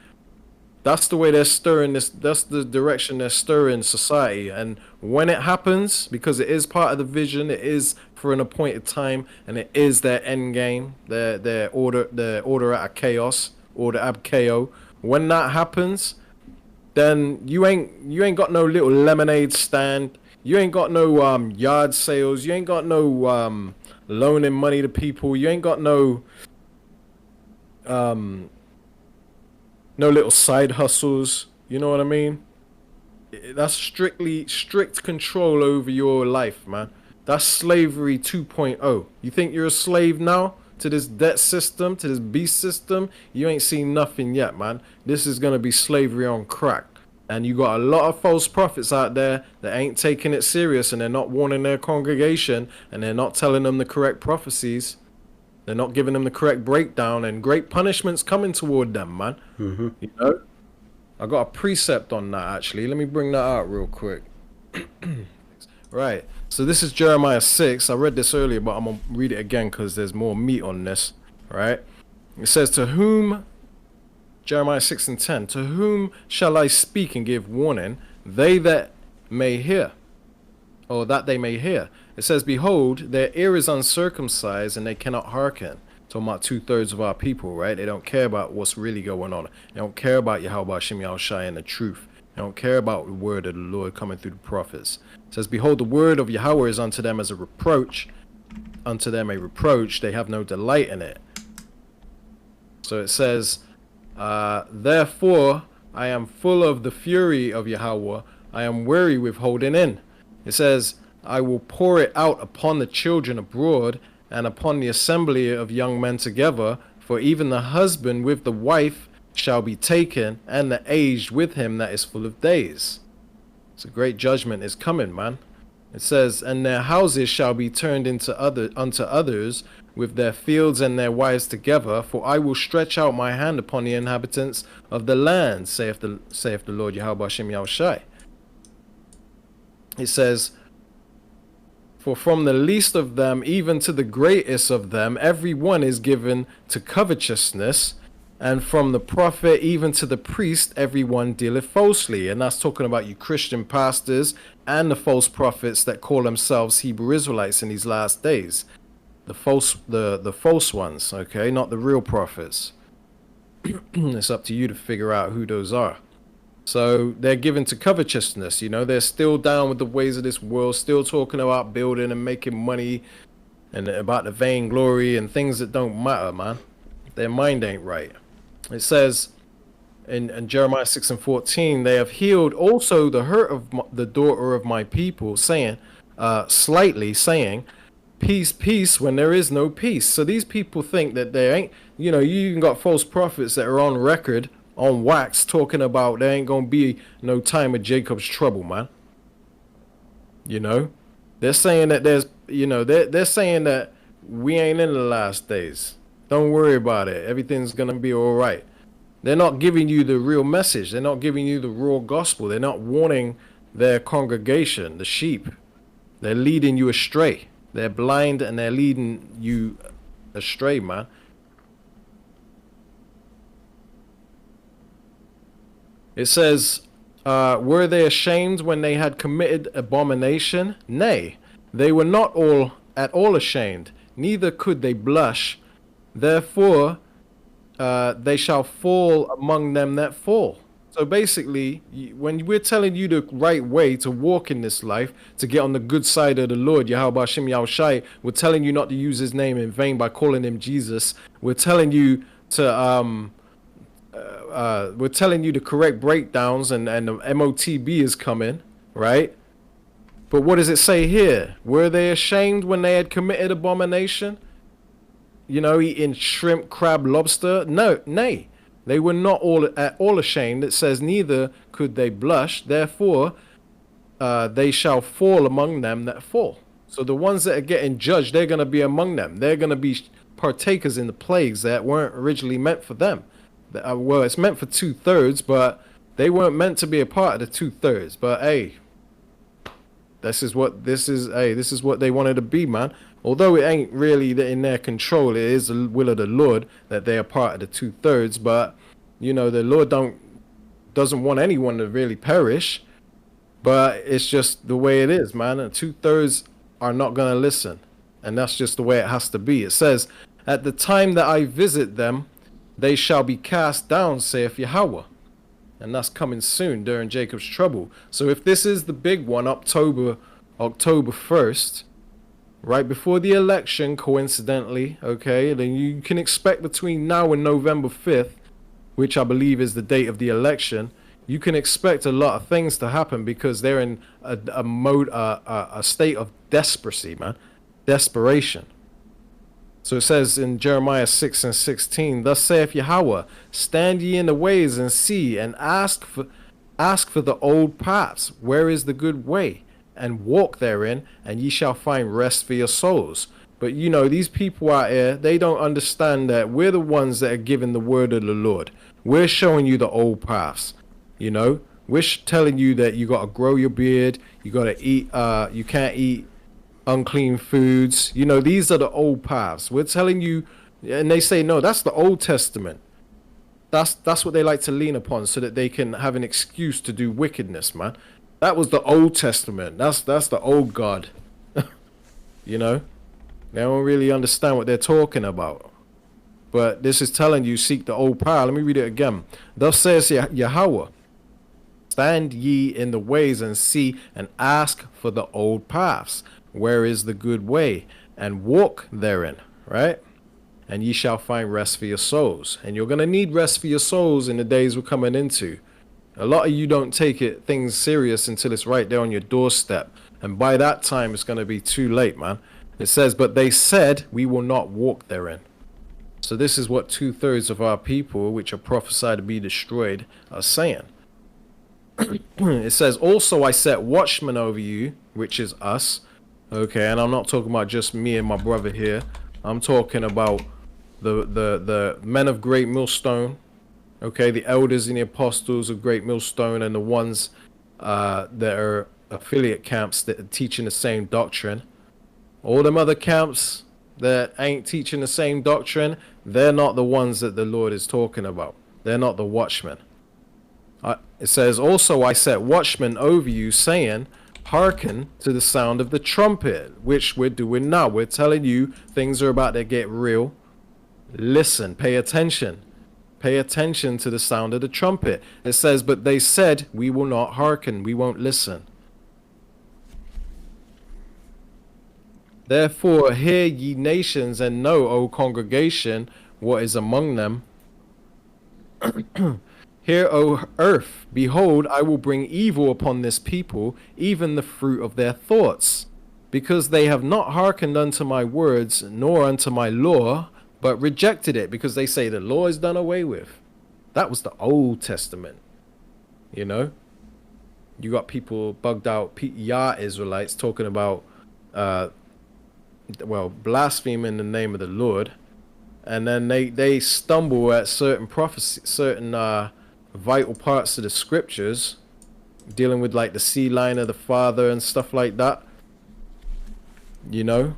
Speaker 1: That's the way they're stirring this. That's the direction they're stirring society. And when it happens, because it is part of the vision, it is for an appointed time, and it is their end game, their order out of chaos, order ab KO. When that happens, then you ain't got no little lemonade stand. You ain't got no yard sales. You ain't got no loaning money to people. You ain't got no no little side hustles. You know what I mean? That's strict control over your life, man. That's slavery 2.0. You think you're a slave now to this debt system, to this beast system? You ain't seen nothing yet, man. This is gonna be slavery on crack. And you got a lot of false prophets out there that ain't taking it serious, and they're not warning their congregation, and they're not telling them the correct prophecies. They're not giving them the correct breakdown, and great punishments coming toward them, man.
Speaker 2: Mm-hmm.
Speaker 1: You know? I got a precept on that, actually. Let me bring that out real quick. Right. So this is Jeremiah 6. I read this earlier, but I'm going to read it again because there's more meat on this. Right? It says, to whom, Jeremiah 6:10, to whom shall I speak and give warning? They that may hear. Or that they may hear. It says, behold, their ear is uncircumcised and they cannot hearken. Talking about 2/3 of our people, right? They don't care about what's really going on. They don't care about Yahweh Hashem Yahushai and the truth. They don't care about the word of the Lord coming through the prophets. It says, behold, the word of Yahweh is unto them as a reproach. Unto them a reproach. They have no delight in it. So it says, therefore I am full of the fury of Yahweh. I am weary with holding in. It says, I will pour it out upon the children abroad, and upon the assembly of young men together, for even the husband with the wife shall be taken, and the aged with him that is full of days. It's a great judgment is coming, man. It says, and their houses shall be turned unto others, with their fields and their wives together, for I will stretch out my hand upon the inhabitants of the land, saith the Lord Yahweh Hashem Yahushai. It says, for from the least of them even to the greatest of them, every one is given to covetousness, and from the prophet even to the priest, every one dealeth falsely. And that's talking about you Christian pastors and the false prophets that call themselves Hebrew Israelites in these last days. The false ones, okay, not the real prophets. It's up to you to figure out who those are. So they're given to covetousness, you know, they're still down with the ways of this world, still talking about building and making money and about the vainglory and things that don't matter, man. Their mind ain't right. It says in Jeremiah 6:14, they have healed also the hurt of the daughter of my people, saying, slightly saying, peace, peace, when there is no peace. So these people think that there ain't, you know, you even got false prophets that are on record on wax talking about there ain't gonna be no time of Jacob's trouble, man. You know, they're saying that there's, you know, they're saying that we ain't in the last days. Don't worry about it. Everything's gonna be all right. They're not giving you the real message. They're not giving you the raw gospel. They're not warning their congregation, the sheep. They're leading you astray. They're blind and they're leading you astray, man. It says, were they ashamed when they had committed abomination? Nay, they were not at all ashamed, neither could they blush. Therefore, they shall fall among them that fall. So basically, when we're telling you the right way to walk in this life, to get on the good side of the Lord, Yahweh Hashem Yahushai, we're telling you not to use his name in vain by calling him Jesus. We're telling you to we're telling you the correct breakdowns, and the MOTB is coming, right? But what does it say here? Were they ashamed when they had committed abomination? You know, eating shrimp, crab, lobster? No, nay. They were not at all ashamed. It says, neither could they blush. Therefore, they shall fall among them that fall. So the ones that are getting judged, they're going to be among them. They're going to be partakers in the plagues that weren't originally meant for them. Well, it's meant for 2/3, but they weren't meant to be a part of the 2/3. But hey, this is what they wanted to be, man. Although it ain't really in their control, it is the will of the Lord that they are part of the 2/3. But you know, the Lord don't doesn't want anyone to really perish, but it's just the way it is, man. And 2/3 are not going to listen. And that's just the way it has to be. It says, at the time that I visit them, they shall be cast down, saith Yahweh. And that's coming soon during Jacob's trouble. So if this is the big one, October 1st, right before the election, coincidentally, okay, then you can expect between now and November 5th, which I believe is the date of the election, you can expect a lot of things to happen because they're in a state of desperation, man. Desperation. So it says in Jeremiah 6:16, thus saith Yahweh, stand ye in the ways and see, and ask for the old paths, where is the good way, and walk therein, and ye shall find rest for your souls. But you know, these people out here, they don't understand that we're the ones that are giving the word of the Lord. We're showing you the old paths. You know, we're telling you that you got to grow your beard, you got to eat, you can't eat unclean foods. You know, these are the old paths. We're telling you, and they say, no, that's the Old Testament. That's what they like to lean upon so that they can have an excuse to do wickedness, man. That was the Old Testament. That's the old God. You know, they don't really understand what they're talking about. But this is telling you, seek the old path. Let me read it again. Thus says Yahweh, stand ye in the ways and see, and ask for the old paths. Where is the good way? And walk therein, right? And ye shall find rest for your souls. And you're going to need rest for your souls in the days we're coming into. A lot of you don't take things serious until it's right there on your doorstep. And by that time, it's going to be too late, man. It says, but they said, we will not walk therein. So this is what 2/3 of our people, which are prophesied to be destroyed, are saying. It says, also I set watchmen over you, which is us. Okay, and I'm not talking about just me and my brother here. I'm talking about the men of Great Millstone. Okay, the elders and the apostles of Great Millstone, and the ones that are affiliate camps that are teaching the same doctrine. All them other camps that ain't teaching the same doctrine, they're not the ones that the Lord is talking about. They're not the watchmen. It says, also I set watchmen over you, saying, hearken to the sound of the trumpet, which we're doing now. We're telling you things are about to get real. Listen, pay attention. Pay attention to the sound of the trumpet. It says, but they said, we will not hearken, we won't listen. Therefore, hear ye nations, and know, O congregation, what is among them. Hear, O earth, behold, I will bring evil upon this people, even the fruit of their thoughts, because they have not hearkened unto my words, nor unto my law, but rejected it, because they say the law is done away with. That was the Old Testament. You know? You got people bugged out, Yah Israelites, talking about, blaspheming the name of the Lord. And then they stumble at certain prophecy, certain vital parts of the scriptures, dealing with like the sea line of the Father and stuff like that. You know?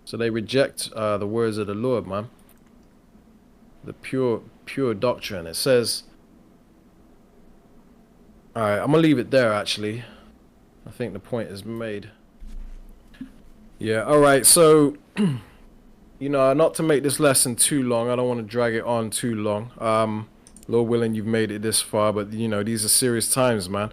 Speaker 1: So they reject the words of the Lord, man. The pure doctrine. It says, alright, I'm gonna leave it there actually. I think the point is made. Yeah, alright, so you know, not to make this lesson too long, I don't want to drag it on too long. Lord willing, you've made it this far, but you know, these are serious times, man.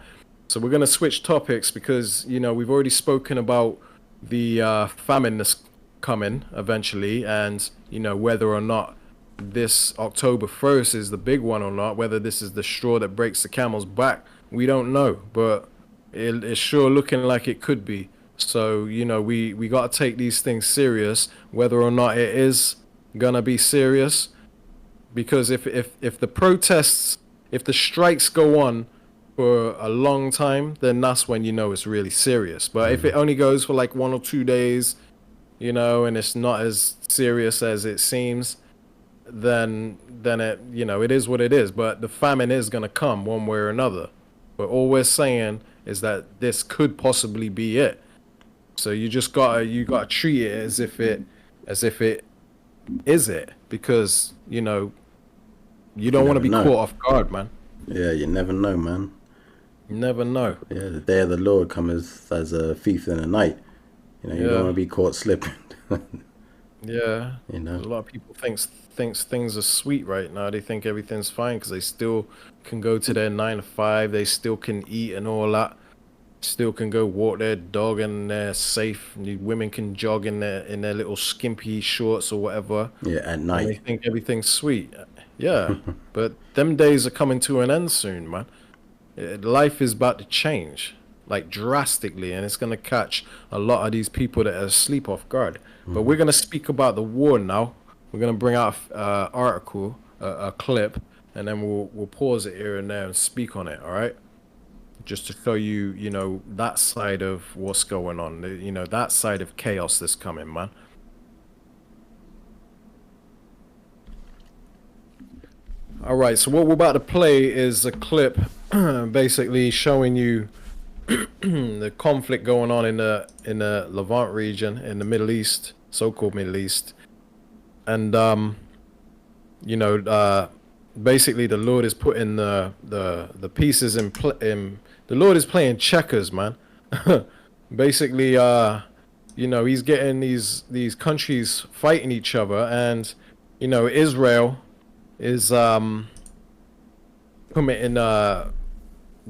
Speaker 1: So we're gonna switch topics because, you know, we've already spoken about the famine that's coming eventually, and you know, whether or not this October 1st is the big one or not, whether this is the straw that breaks the camel's back, we don't know, but it's sure looking like it could be. So you know, we got to take these things serious, whether or not it is gonna be serious, because if the protests, if the strikes go on for a long time, then that's when you know it's really serious. But if it only goes for like 1 or 2 days, you know, and it's not as serious as it seems, then it, you know, it is what it is. But the famine is gonna come one way or another. But all we're saying is that this could possibly be it. So you just gotta treat it as if it is it? Because, you know, you don't want to be caught off guard, man.
Speaker 2: Yeah, you never know, man.
Speaker 1: You never know.
Speaker 2: Yeah, the day of the Lord comes as a thief in the night. You know, you don't want to be caught slipping.
Speaker 1: Yeah.
Speaker 2: You know,
Speaker 1: a lot of people thinks things are sweet right now. They think everything's fine because they still can go to their 9 to 5. They still can eat and all that. Still can go walk their dog and they're safe. The women can jog in their little skimpy shorts or whatever.
Speaker 2: Yeah, at night.
Speaker 1: And they think everything's sweet. Yeah, but them days are coming to an end soon, man. Life is about to change, like drastically, and it's gonna catch a lot of these people that are asleep off guard. But we're gonna speak about the war now. We're gonna bring out an article, a clip, and then we'll pause it here and there and speak on it. All right. Just to show you, you know, that side of what's going on, you know, that side of chaos that's coming, man. All right, so what we're about to play is a clip basically showing you the conflict going on in the Levant region in the Middle East, so-called Middle East. And you know, basically the Lord is putting the pieces in the Lord is playing checkers, man. Basically, you know, he's getting these countries fighting each other, and you know, Israel is committing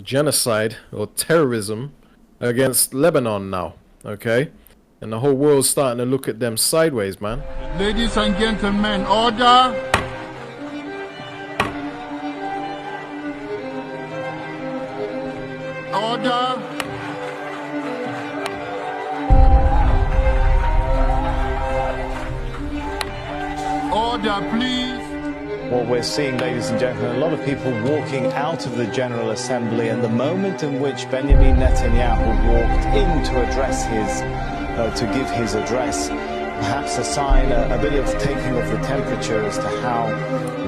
Speaker 1: genocide or terrorism against Lebanon now, okay? And the whole world's starting to look at them sideways, man.
Speaker 9: Ladies and gentlemen, order. Order. Order, please.
Speaker 11: What we're seeing, ladies and gentlemen, a lot of people walking out of the General Assembly, and the moment in which Benjamin Netanyahu walked in to address to give his address, perhaps a sign, a bit of taking of the temperature as to how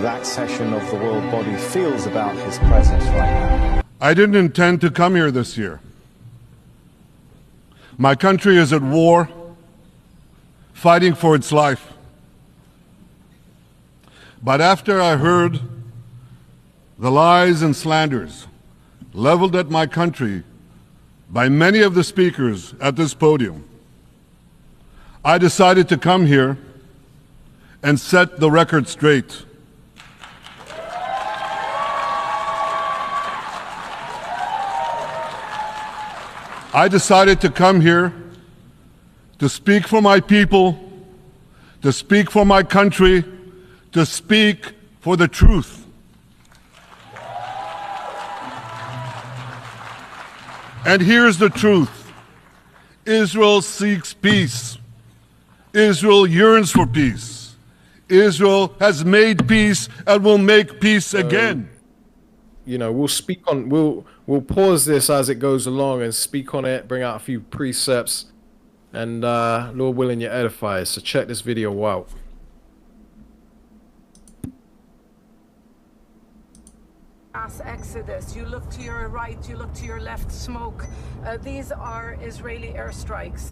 Speaker 11: that session of the world body feels about his presence right now.
Speaker 9: I didn't intend to come here this year. My country is at war, fighting for its life. But after I heard the lies and slanders leveled at my country by many of the speakers at this podium, I decided to come here and set the record straight. I decided to come here to speak for my people, to speak for my country, to speak for the truth. And here's the truth. Israel seeks peace. Israel yearns for peace. Israel has made peace and will make peace again.
Speaker 1: You know, we'll pause this as it goes along and speak on it, bring out a few precepts, and Lord willing, you edify. So check this video out.
Speaker 12: Mass exodus. You look to your right, you look to your left, smoke. These are Israeli airstrikes.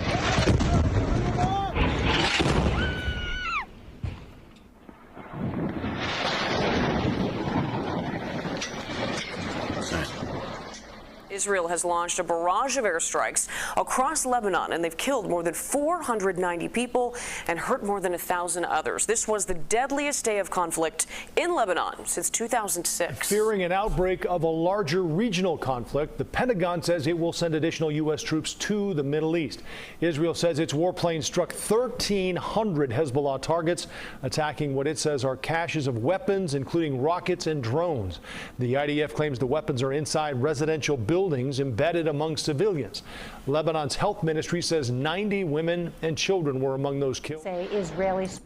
Speaker 13: Israel has launched a barrage of airstrikes across Lebanon, and they've killed more than 490 people and hurt more than 1,000 others. This was the deadliest day of conflict in Lebanon since 2006.
Speaker 14: Fearing an outbreak of a larger regional conflict, the Pentagon says it will send additional U.S. troops to the Middle East. Israel says its warplanes struck 1,300 Hezbollah targets, attacking what it says are caches of weapons, including rockets and drones. The IDF claims the weapons are inside residential buildings embedded among civilians. Lebanon's health ministry says 90 women and children were among those killed.
Speaker 15: Say Israelis.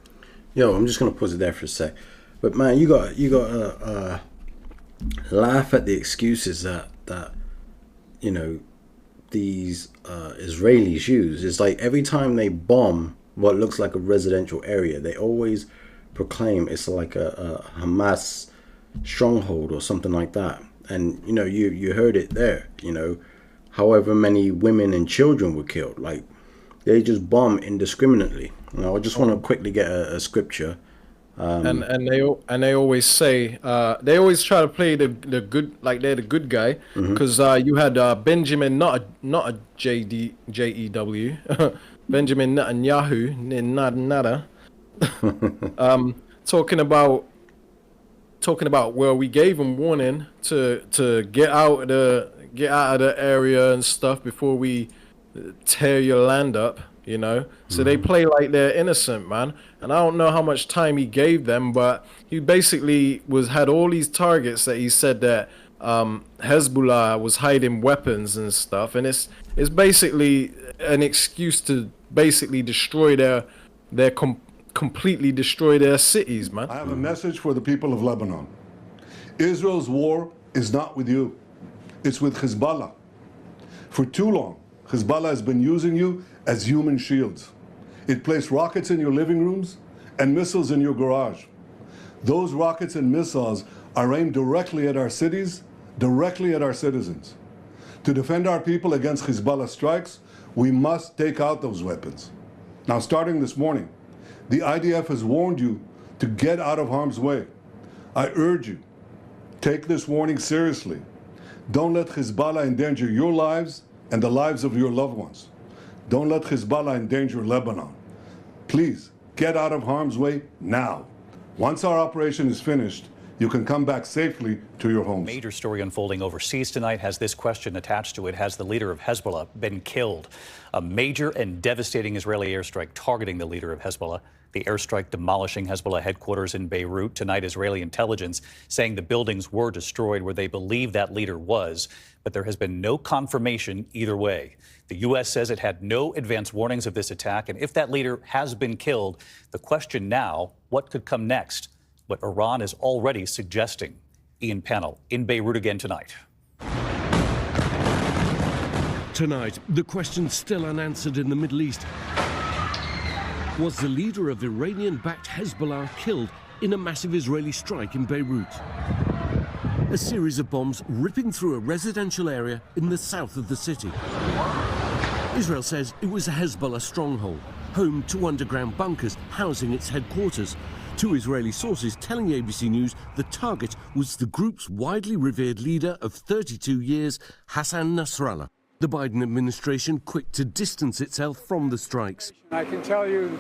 Speaker 2: Yo, I'm just gonna pause it there for a sec. But man, you got to laugh at the excuses that you know these Israelis use. It's like every time they bomb what looks like a residential area, they always proclaim it's like a Hamas stronghold or something like that. And you know, you heard it there. You know, however many women and children were killed. Like, They just bomb indiscriminately. I just want to quickly get a scripture.
Speaker 1: And they always say they always try to play the good, like they're the good guy, because you had Benjamin, not a JEW Benjamin Netanyahu, nada, talking about where we gave him warning to get out of the area and stuff before we tear your land up, So they play like they're innocent, man. And I don't know how much time he gave them, but he basically had all these targets that he said that Hezbollah was hiding weapons and stuff, and it's basically an excuse to basically destroy completely destroy their cities, man.
Speaker 9: I have a message for the people of Lebanon. Israel's war is not with you. It's with Hezbollah. For too long, Hezbollah has been using you as human shields. It placed rockets in your living rooms and missiles in your garage. Those rockets and missiles are aimed directly at our cities, directly at our citizens. To defend our people against Hezbollah strikes, we must take out those weapons. Now, starting this morning, the IDF has warned you to get out of harm's way. I urge you, take this warning seriously. Don't let Hezbollah endanger your lives and the lives of your loved ones. Don't let Hezbollah endanger Lebanon. Please, get out of harm's way now. Once our operation is finished, you can come back safely to your homes.
Speaker 15: Major story unfolding overseas tonight has this question attached to it. Has the leader of Hezbollah been killed? A major and devastating Israeli airstrike targeting the leader of Hezbollah. The airstrike demolishing Hezbollah headquarters in Beirut. Tonight, Israeli intelligence saying the buildings were destroyed where they believe that leader was, but there has been no confirmation either way. The U.S. says it had no advance warnings of this attack, and if that leader has been killed, the question now, what could come next? What Iran is already suggesting. Ian Pannell in Beirut again tonight.
Speaker 16: Tonight, the question still unanswered in the Middle East. Was the leader of Iranian-backed Hezbollah killed in a massive Israeli strike in Beirut? A series of bombs ripping through a residential area in the south of the city. Israel says it was a Hezbollah stronghold, home to underground bunkers housing its headquarters. Two Israeli sources telling ABC News the target was the group's widely revered leader of 32 years, Hassan Nasrallah. The Biden administration quick to distance itself from the strikes.
Speaker 17: I can tell you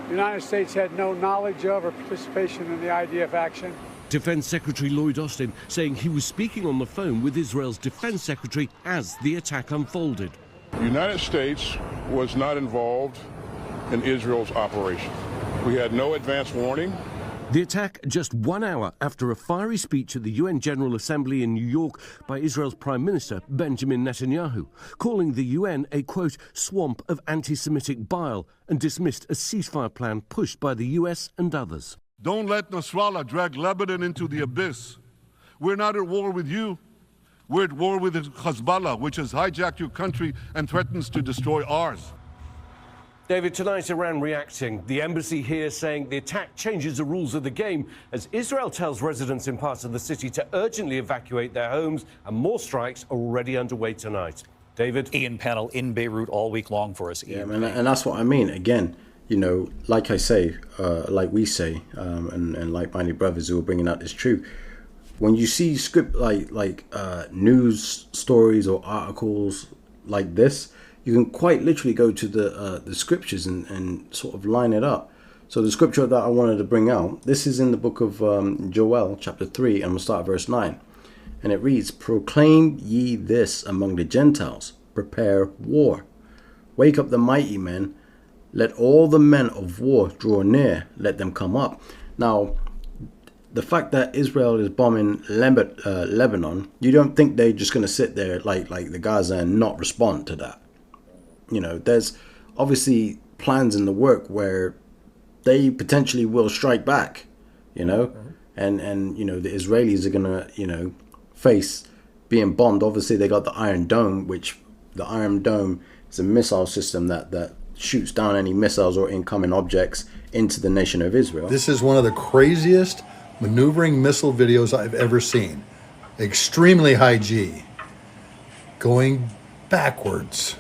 Speaker 17: the United States had no knowledge of or participation in the IDF action.
Speaker 16: Defense Secretary Lloyd Austin saying he was speaking on the phone with Israel's defense secretary as the attack unfolded.
Speaker 5: The United States was not involved in Israel's operation. We had no advance warning.
Speaker 16: The attack just 1 hour after a fiery speech at the UN General Assembly in New York by Israel's Prime Minister Benjamin Netanyahu, calling the UN a, quote, swamp of anti-Semitic bile, and dismissed a ceasefire plan pushed by the US and others.
Speaker 9: Don't let Nasrallah drag Lebanon into the abyss. We're not at war with you. We're at war with Hezbollah, which has hijacked your country and threatens to destroy ours.
Speaker 16: David, tonight Iran reacting. The embassy here saying the attack changes the rules of the game as Israel tells residents in parts of the city to urgently evacuate their homes, and more strikes are already underway tonight. David?
Speaker 15: Ian Pannell in Beirut all week long for us.
Speaker 2: Yeah, man, and that's what I mean. Again, like I say, like we say, and like-minded brothers who are bringing out this truth, when you see script like news stories or articles like this, you can quite literally go to the scriptures and sort of line it up. So the scripture that I wanted to bring out, this is in the book of Joel, chapter 3, and we'll start at verse 9. And it reads, "Proclaim ye this among the Gentiles, prepare war. Wake up the mighty men, let all the men of war draw near, let them come up." Now, the fact that Israel is bombing Lebanon, you don't think they're just going to sit there like the Gaza and not respond to that. There's obviously plans in the work where they potentially will strike back, and the Israelis are going to, face being bombed. Obviously, they got the Iron Dome, which the Iron Dome is a missile system that shoots down any missiles or incoming objects into the nation of Israel.
Speaker 18: This is one of the craziest maneuvering missile videos I've ever seen. Extremely high G. Going backwards.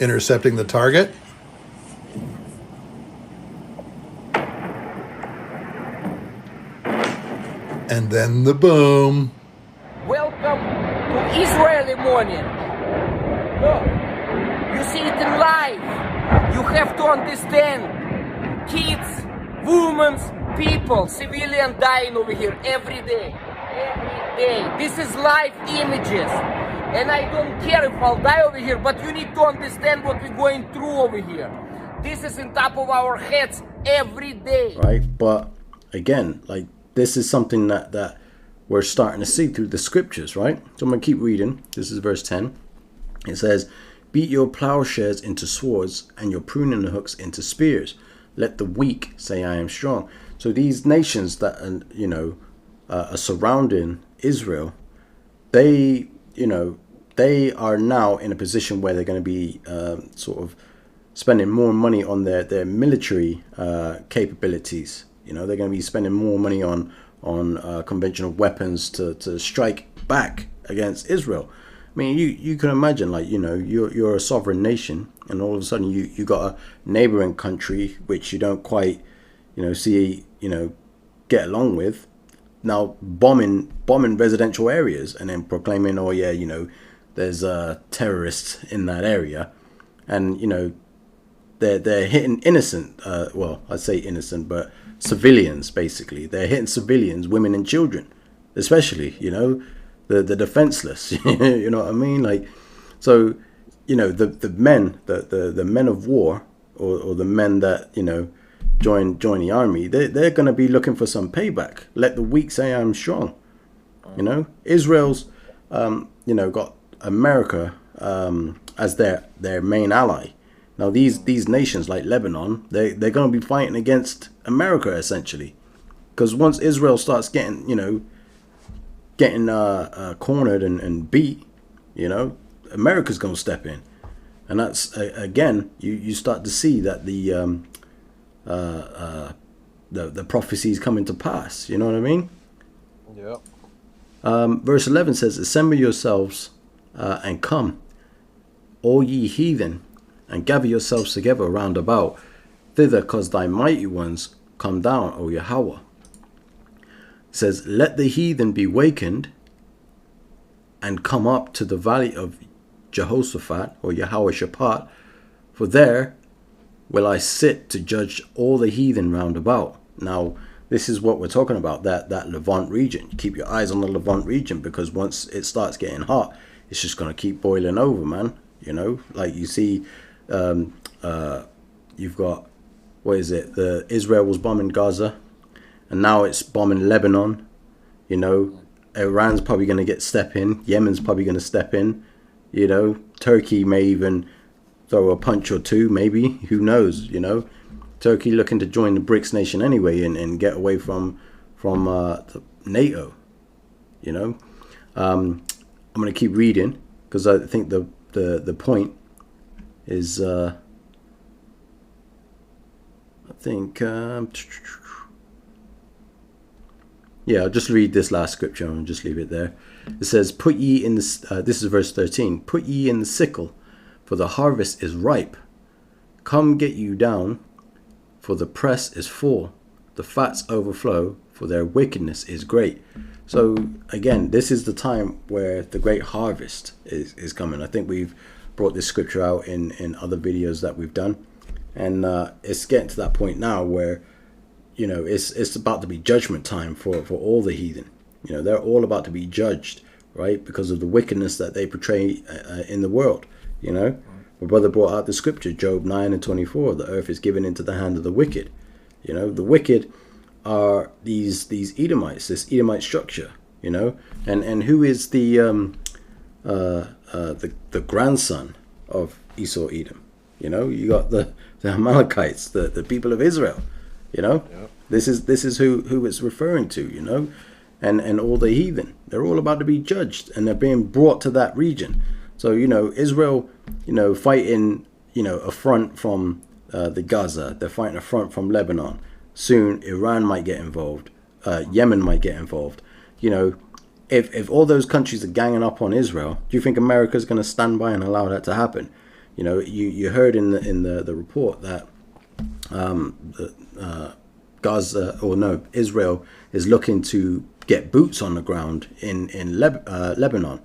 Speaker 18: intercepting the target. And then the boom.
Speaker 19: Welcome to Israeli morning. Look, you see it in life. You have to understand. Kids, women, people, civilian dying over here every day. Every day. This is live images. And I don't care if I'll die over here, but you need to understand what we're going through over here. This is on top of our heads every day.
Speaker 2: Right, but again, like, this is something that we're starting to see through the scriptures, right? So I'm going to keep reading. This is verse 10. It says, beat your plowshares into swords and your pruning hooks into spears. Let the weak say I am strong. So these nations that, are surrounding Israel, they are now in a position where they're going to be sort of spending more money on their military capabilities. They're going to be spending more money on conventional weapons to strike back against Israel. I mean, you can imagine, like, you're a sovereign nation, and all of a sudden you got a neighboring country which you don't quite, see, get along with, now bombing residential areas and then proclaiming, oh yeah, there's terrorists in that area, and they're hitting innocent, well, I'd say innocent, but civilians, basically. They're hitting civilians, women and children, especially, the defenseless. You know what I mean? Like, so, the men of war, or the men that, join the army, they're going to be looking for some payback. Let the weak say I'm strong. Israel's, got America as their main ally. Now these nations like Lebanon, they're going to be fighting against America essentially, because once Israel starts getting cornered and beat, America's going to step in, and that's again you start to see that the prophecies coming to pass. You know what I mean?
Speaker 1: Yep.
Speaker 2: Verse 11 says, "Assemble yourselves and come, all ye heathen, and gather yourselves together round about, thither, cause thy mighty ones come down, O Yahweh." It says, "Let the heathen be wakened, and come up to the valley of Jehoshaphat, or Yahweh Shaphat, for there will I sit to judge all the heathen round about." Now, this is what we're talking about, that Levant region. Keep your eyes on the Levant region, because once it starts getting hot, it's just going to keep boiling over, man. Like you see, you've got, what is it? Israel was bombing Gaza, and now it's bombing Lebanon. Iran's probably going to step in. Yemen's probably going to step in. Turkey may even throw a punch or two, maybe. Who knows? Turkey looking to join the BRICS nation anyway, and get away from NATO. I'm going to keep reading, because I think the point is, I think, I'll just read this last scripture and just leave it there. It says, "Put ye in the," this is verse 13, "Put ye in the sickle, for the harvest is ripe. Come get you down, for the press is full. The fats overflow, for their wickedness is great." So again, this is the time where the great harvest is coming. I think we've brought this scripture out in other videos that we've done, and it's getting to that point now where it's about to be judgment time for all the heathen. They're all about to be judged, right, because of the wickedness that they portray in the world. My brother brought out the scripture, Job 9:24. The earth is given into the hand of the wicked. The wicked are these Edomites, this Edomite structure. And who is the grandson of Esau Edom? You got the Amalekites, the people of Israel. Yep. This is who it's referring to. And all the heathen, they're all about to be judged, and they're being brought to that region. So Israel, fighting a front from the Gaza, they're fighting a front from Lebanon. Soon Iran might get involved, Yemen might get involved. If all those countries are ganging up on Israel, do you think America's going to stand by and allow that to happen? You know, you heard in the report that Gaza, or no, Israel is looking to get boots on the ground in Lebanon,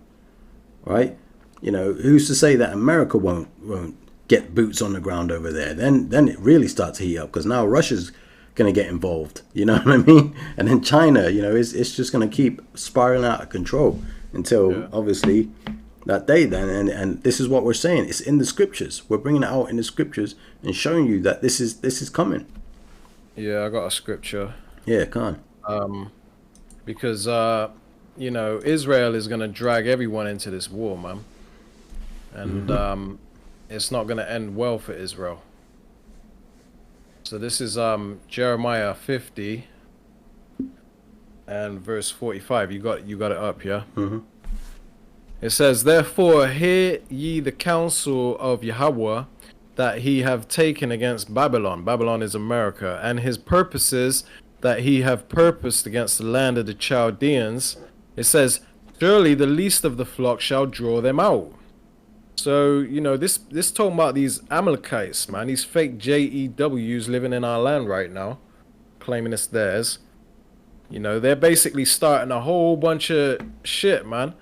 Speaker 2: right? You know, who's to say that America won't get boots on the ground over there? Then it really starts to heat up, because now Russia's going to get involved. You know what I mean? And then China, you know, it's just going to keep spiraling out of control until obviously that day. Then and this is what we're saying. It's in the scriptures. We're bringing it out in the scriptures and showing you that this is coming.
Speaker 1: Yeah, I got a scripture.
Speaker 2: Yeah, come
Speaker 1: on. Because you know, Israel is going to drag everyone into this war, man. And it's not going to end well for Israel. So this is Jeremiah 50 and verse 45. You got it up, yeah? It says, "Therefore hear ye the counsel of Yahweh that he have taken against Babylon." Babylon is America. "And his purposes that he have purposed against the land of the Chaldeans." It says, "Surely the least of the flock shall draw them out." So, you know, this talking about these Amalekites, man, these fake JEWs living in our land right now, claiming it's theirs. You know, they're basically starting a whole bunch of shit, man,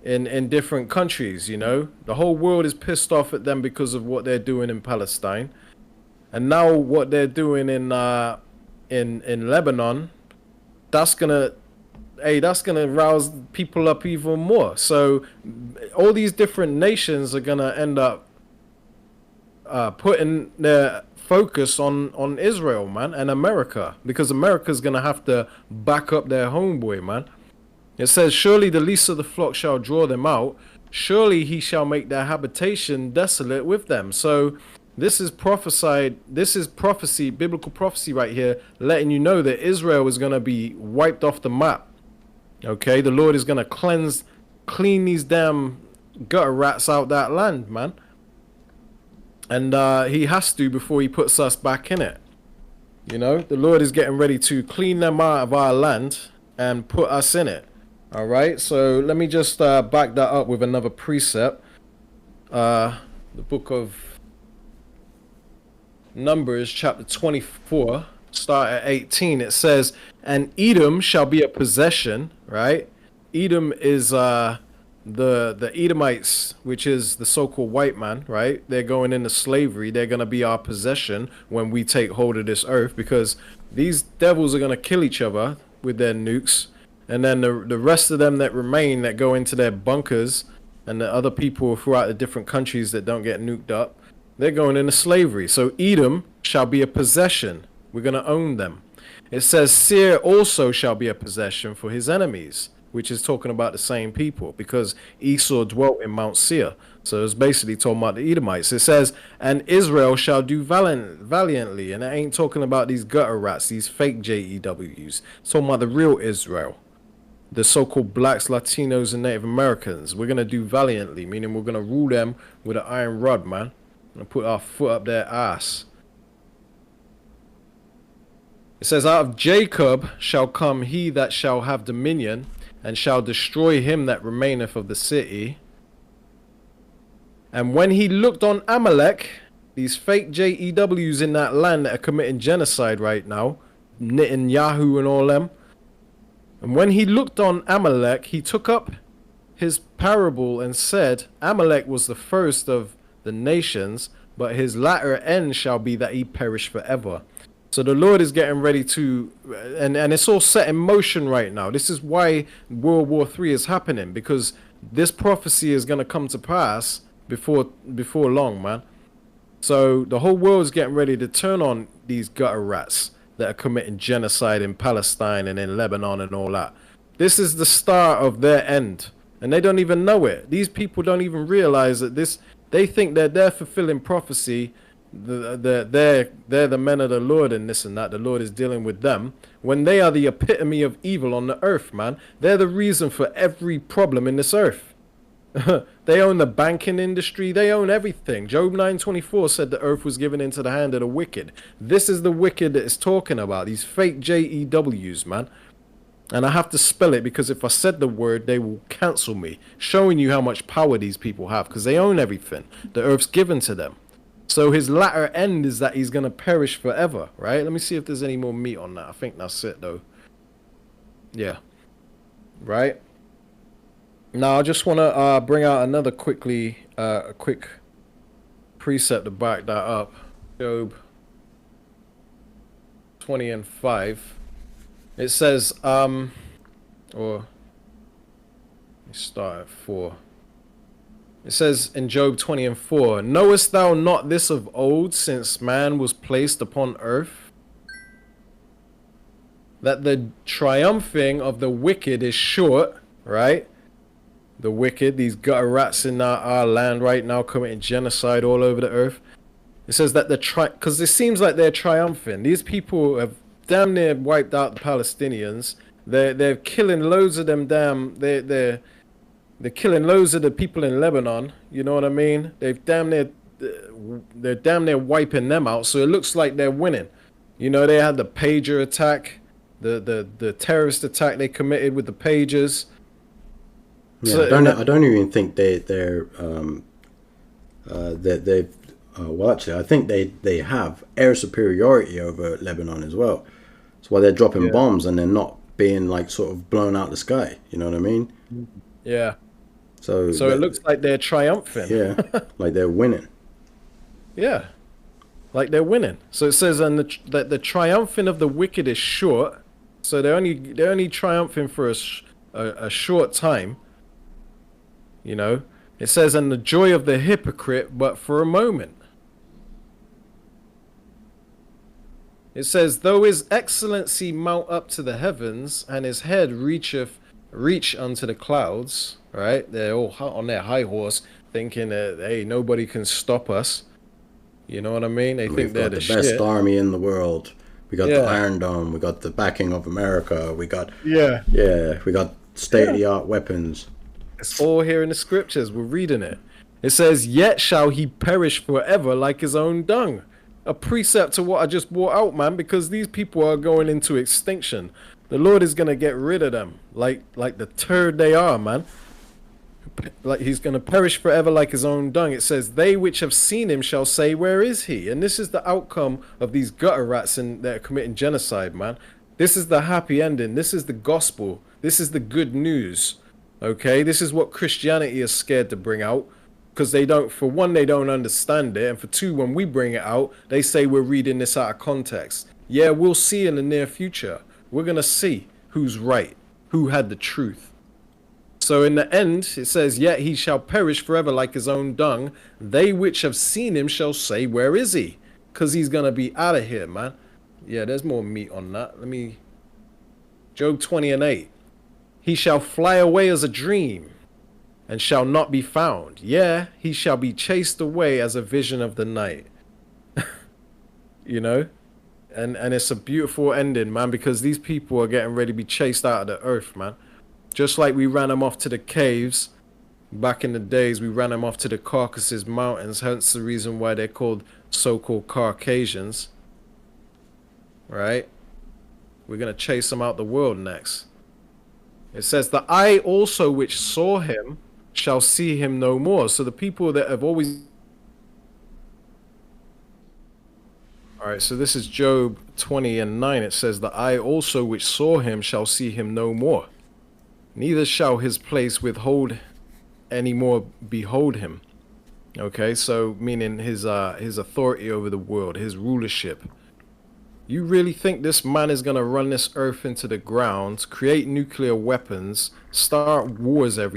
Speaker 1: in different countries, you know. The whole world is pissed off at them because of what they're doing in Palestine. And now what they're doing in Lebanon, that's gonna rouse people up even more. So all these different nations are gonna end up putting their focus on Israel, man, and America, because America's gonna have to back up their homeboy, man. It says, "Surely the least of the flock shall draw them out. Surely he shall make their habitation desolate with them." So this is prophesied. This is prophecy, biblical prophecy right here, letting you know that Israel is going to be wiped off the map. Okay, the Lord is going to clean these damn gutter rats out that land, man. And he has to before he puts us back in it. You know, the Lord is getting ready to clean them out of our land and put us in it. All right, so let me just back that up with another precept. The book of Numbers, chapter 24, start at 18. It says, "And Edom shall be a possession," right? Edom is the Edomites, which is the so-called white man, right? They're going into slavery. They're going to be our possession when we take hold of this earth, because these devils are going to kill each other with their nukes. And then the rest of them that remain, that go into their bunkers, and the other people throughout the different countries that don't get nuked up, they're going into slavery. So Edom shall be a possession. We're going to own them. It says Seir also shall be a possession for his enemies, which is talking about the same people, because Esau dwelt in Mount Seir. So it's basically talking about the Edomites. It says, "And Israel shall do valiantly," and it ain't talking about these gutter rats, these fake JEWs. It's talking about the real Israel, the so-called blacks, Latinos, and Native Americans. We're going to do valiantly, meaning we're going to rule them with an iron rod, man, and put our foot up their ass. It says, "Out of Jacob shall come he that shall have dominion, and shall destroy him that remaineth of the city. And when he looked on Amalek," these fake JEWs in that land that are committing genocide right now, Netanyahu and all them, "and when he looked on Amalek, he took up his parable and said, Amalek was the first of the nations, but his latter end shall be that he perish forever." So the Lord is getting ready to, and it's all set in motion right now. This is why World War III is happening, because this prophecy is going to come to pass before long, man. So the whole world is getting ready to turn on these gutter rats that are committing genocide in Palestine and in Lebanon and all that. This is the start of their end, and they don't even know it. These people don't even realize that they think that they're fulfilling prophecy. They're the men of the Lord and this and that. The Lord is dealing with them when they are the epitome of evil on the earth, man. They're the reason for every problem in this earth. They own the banking industry. They own everything. Job 9:24 said the earth was given into the hand of the wicked. This is the wicked that it's talking about. These fake JEWs, man. And I have to spell it because if I said the word, they will cancel me, showing you how much power these people have because they own everything. The earth's given to them. So his latter end is that he's going to perish forever, right? Let me see if there's any more meat on that. I think that's it, though. Yeah. Right? Now, I just want to bring out another a quick precept to back that up. Job 20 and 5. It says, or let me start at 4. It says in Job 20 and 4, knowest thou not this of old, since man was placed upon earth, that the triumphing of the wicked is short, right? The wicked, these gutter rats in our land right now committing genocide all over the earth. It says that because it seems like they're triumphing. These people have damn near wiped out the Palestinians. They're killing loads of them they're killing loads of the people in Lebanon. You know what I mean? They're damn near wiping them out. So it looks like they're winning. You know, they had the pager attack, the terrorist attack they committed with the pagers.
Speaker 2: Yeah,
Speaker 1: So,
Speaker 2: I don't even think they've well, actually, I think they have air superiority over Lebanon as well. That's why they're dropping bombs and they're not being like sort of blown out the sky. You know what I mean?
Speaker 1: Yeah.
Speaker 2: So
Speaker 1: it looks like they're triumphant.
Speaker 2: Yeah, like they're winning.
Speaker 1: Yeah, like they're winning. So it says that the triumphing of the wicked is short. So they're only triumphing for a short time. You know, it says, and the joy of the hypocrite, but for a moment. It says, though his excellency mount up to the heavens, and his head reach unto the clouds. Right? They're all on their high horse, thinking that hey, nobody can stop us. You know what I mean? They think they're the
Speaker 2: best
Speaker 1: shit.
Speaker 2: army in the world. We got the Iron Dome. We got the backing of America. We got we got state-of-the-art weapons.
Speaker 1: It's all here in the scriptures. We're reading it. It says, yet shall he perish forever like his own dung. A precept to what I just brought out, man, because these people are going into extinction. The Lord is going to get rid of them like the turd they are, man. Like he's going to perish forever like his own dung. It says, they which have seen him shall say, where is he? And this is the outcome of these gutter rats that are committing genocide, man. This is the happy ending. This is the gospel. This is the good news. Okay, this is what Christianity is scared to bring out, because for one, they don't understand it, and for two, when we bring it out, they say we're reading this out of context. Yeah, we'll see in the near future. We're going to see who's right, who had the truth. So in the end, it says, yet he shall perish forever like his own dung. They which have seen him shall say, where is he? Because he's going to be out of here, man. Yeah, there's more meat on that. Job 20 and 8. He shall fly away as a dream, and shall not be found. Yeah, he shall be chased away as a vision of the night. You know? And it's a beautiful ending, man, because these people are getting ready to be chased out of the earth, man. Just like we ran them off to the caves. Back in the days, we ran them off to the Caucasus Mountains, hence the reason why they're called so-called Caucasians. Right? We're going to chase them out the world next. It says, the eye also which saw him shall see him no more. So the people that have always... All right, so this is Job 20 and 9. It says, the eye also which saw him shall see him no more. Neither shall his place withhold any more behold him. Okay, so meaning his authority over the world, his rulership. You really think this man is going to run this earth into the ground, create nuclear weapons, start wars all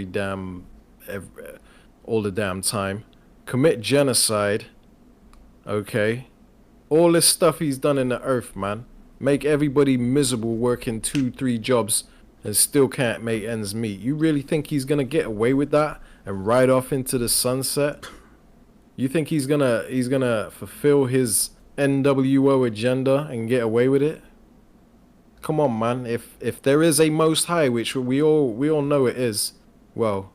Speaker 1: the damn time, commit genocide, okay? All this stuff he's done in the earth, man. Make everybody miserable working 2-3 jobs and still can't make ends meet. You really think he's going to get away with that and ride off into the sunset? You think he's gonna fulfill his NWO agenda and get away with it? Come on, man. If there is a Most High, which we all know it is, well,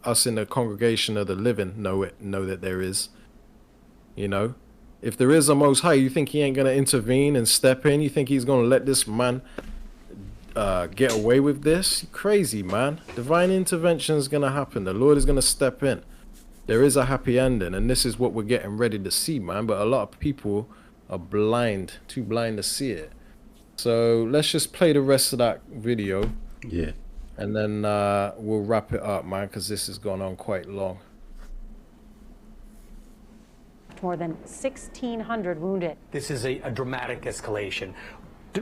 Speaker 1: us in the congregation of the living know that there is. You know, if there is a Most High, you think he ain't gonna intervene and step in? You think he's gonna let this man get away with this? Crazy, man. Divine intervention is going to happen. The Lord is going to step in. There is a happy ending, and this is what we're getting ready to see, man. But a lot of people are blind, too blind to see it. So let's just play the rest of that video.
Speaker 2: Yeah.
Speaker 1: And then we'll wrap it up, man, because this has gone on quite long.
Speaker 20: More than 1,600 wounded.
Speaker 21: This is a dramatic escalation.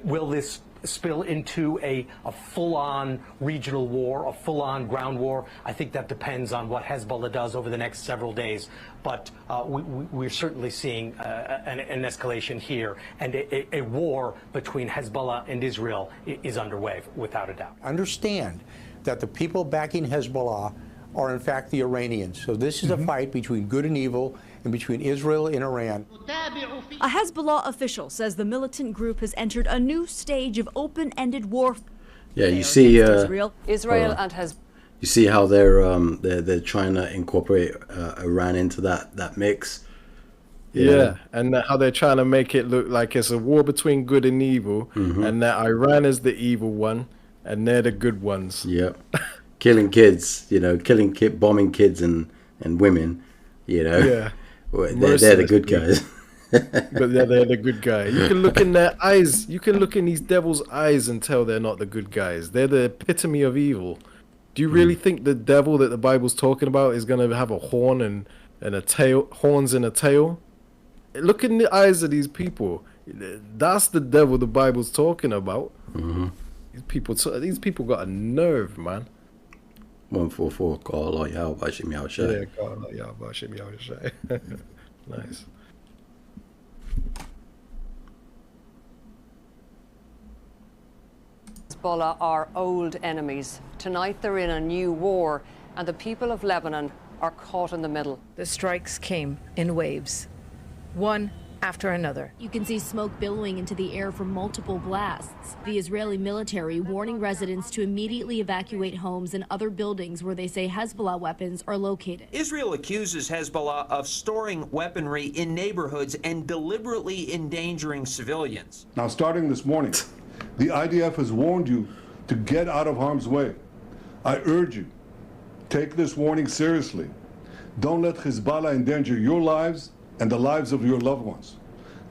Speaker 21: Will this spill into a full-on regional war, a full-on ground war? I think that depends on what Hezbollah does over the next several days. But we're certainly seeing an escalation here, and a war between Hezbollah and Israel is underway, without a doubt.
Speaker 22: Understand that the people backing Hezbollah are in fact the Iranians. So this is a fight between good and evil, and between Israel and Iran.
Speaker 23: A Hezbollah official says the militant group has entered a new stage of open-ended warfare.
Speaker 2: Yeah, you see,
Speaker 23: Israel
Speaker 2: and Hezbollah. You see how they're trying to incorporate Iran into that mix.
Speaker 1: Yeah, and how they're trying to make it look like it's a war between good and evil, and that Iran is the evil one, and they're the good ones.
Speaker 2: Yep. Killing kids, bombing kids and women,
Speaker 1: Yeah.
Speaker 2: They're the good guys.
Speaker 1: But they're the good guys. You can look in their eyes. You can look in these devils' eyes and tell they're not the good guys. They're the epitome of evil. Do you really think the devil that the Bible's talking about is going to have a horn and a tail, horns and a tail? Look in the eyes of these people. That's the devil the Bible's talking about. These people got a nerve, man.
Speaker 2: 144. Call Allah Yahweh Shim Yahushai.
Speaker 1: Yeah, call Allah Yahweh Shim Yahushai. Nice.
Speaker 24: Hezbollah are old enemies. Tonight they're in a new war, and the people of Lebanon are caught in the middle.
Speaker 12: The strikes came in waves, one after another.
Speaker 23: You can see smoke billowing into the air from multiple blasts. The Israeli military warning residents to immediately evacuate homes and other buildings where they say Hezbollah weapons are located.
Speaker 25: Israel accuses Hezbollah of storing weaponry in neighborhoods and deliberately endangering civilians.
Speaker 9: Now, starting this morning, the IDF has warned you to get out of harm's way. I urge you, take this warning seriously. Don't let Hezbollah endanger your lives and the lives of your loved ones.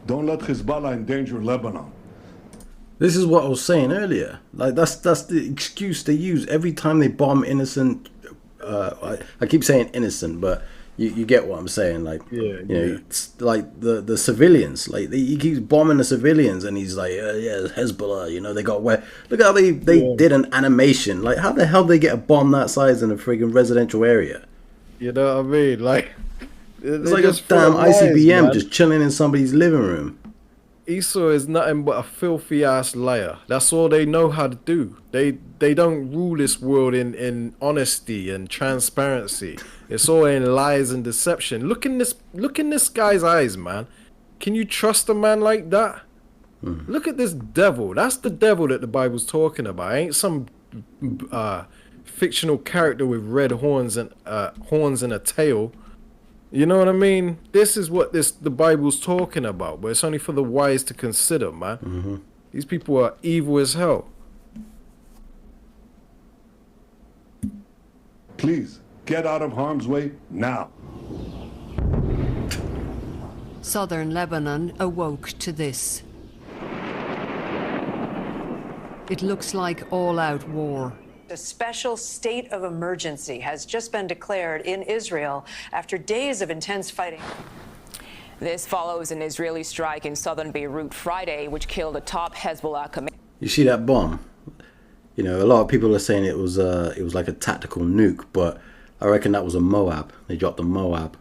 Speaker 9: Don't let Hezbollah endanger Lebanon.
Speaker 2: This is what I was saying earlier. Like that's the excuse they use every time they bomb innocent. I keep saying innocent, but you get what I'm saying. Like it's like the civilians. Like he keeps bombing the civilians, and he's like, yeah, Hezbollah. They got where. Look how they did an animation. Like how the hell they get a bomb that size in a friggin' residential area?
Speaker 1: You know what I mean? Like.
Speaker 2: It's like a damn ICBM just chilling in somebody's living room.
Speaker 1: Esau is nothing but a filthy ass liar. That's all they know how to do. They don't rule this world in honesty and transparency. It's all in lies and deception. Look in this guy's eyes, man. Can you trust a man like that? Look at this devil. That's the devil that the Bible's talking about. Ain't some fictional character with red horns and a tail. You know what I mean? This is what the Bible's talking about, but it's only for the wise to consider, man. These people are evil as hell.
Speaker 9: Please, get out of harm's way now.
Speaker 24: Southern Lebanon awoke to this. It looks like all-out war.
Speaker 13: A special state of emergency has just been declared in Israel after days of intense fighting. This follows an Israeli strike in southern Beirut Friday, which killed a top Hezbollah commander.
Speaker 2: You see that bomb? A lot of people are saying it was like a tactical nuke, but I reckon that was a Moab. They dropped a Moab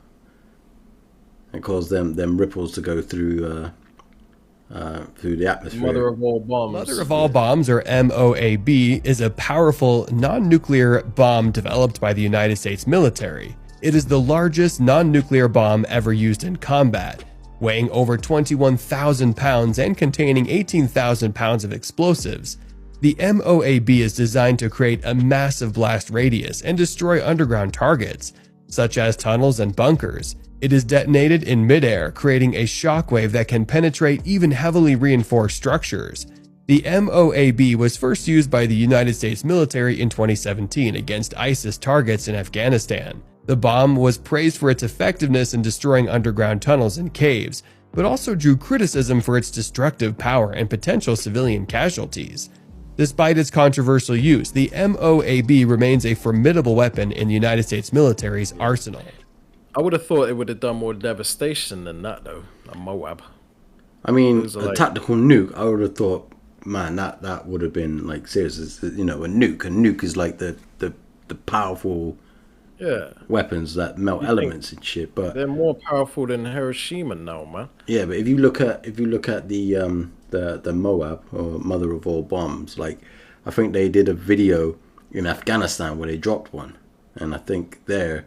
Speaker 2: and caused them ripples to go through the atmosphere.
Speaker 1: Mother of all bombs.
Speaker 26: Mother of all bombs, or MOAB, is a powerful non-nuclear bomb developed by the United States military. It is the largest non-nuclear bomb ever used in combat, weighing over 21,000 pounds and containing 18,000 pounds of explosives. The MOAB is designed to create a massive blast radius and destroy underground targets, such as tunnels and bunkers. It is detonated in midair, creating a shockwave that can penetrate even heavily reinforced structures. The MOAB was first used by the United States military in 2017 against ISIS targets in Afghanistan. The bomb was praised for its effectiveness in destroying underground tunnels and caves, but also drew criticism for its destructive power and potential civilian casualties. Despite its controversial use, the MOAB remains a formidable weapon in the United States military's arsenal.
Speaker 1: I would have thought it would have done more devastation than that, though. A Moab.
Speaker 2: I mean, a tactical nuke, I would have thought, man, that would have been like serious. You know, a nuke. A nuke is like the powerful weapons that melt elements and shit. But
Speaker 1: they're more powerful than Hiroshima now, man.
Speaker 2: Yeah, but if you look at the Moab, or mother of all bombs, like I think they did a video in Afghanistan where they dropped one, and I think there,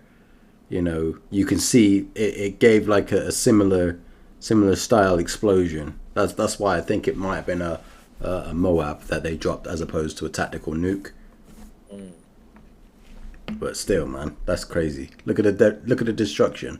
Speaker 2: you know, you can see it gave like a similar style explosion. That's why I think it might have been a Moab that they dropped as opposed to a tactical nuke. But still, man, that's crazy. Look at the destruction.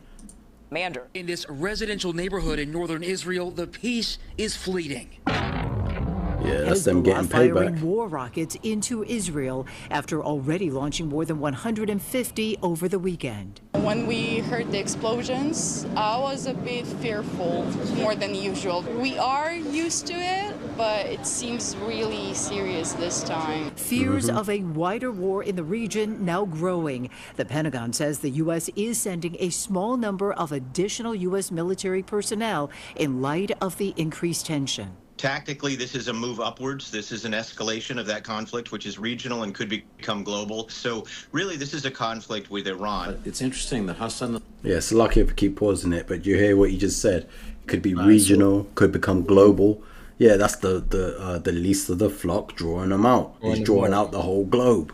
Speaker 3: Commander. In this residential neighborhood in northern Israel, the peace is fleeting.
Speaker 2: Yeah, that's them getting payback.
Speaker 4: Firing war rockets into Israel after already launching more than 150 over the weekend.
Speaker 6: When we heard the explosions, I was a bit fearful, more than usual. We are used to it, but it seems really serious this time.
Speaker 4: Fears of a wider war in the region now growing. The Pentagon says the U.S. is sending a small number of additional U.S. military personnel in light of the increased tension.
Speaker 7: Tactically, this is a move upwards. This is an escalation of that conflict, which is regional and could become global. So really, this is a conflict with Iran.
Speaker 8: It's interesting that Hassan...
Speaker 2: Yeah, it's lucky if I keep pausing it, but you hear what you just said. It could be regional, could become global. Yeah, that's the least of the flock drawing them out. He's drawing out the whole globe.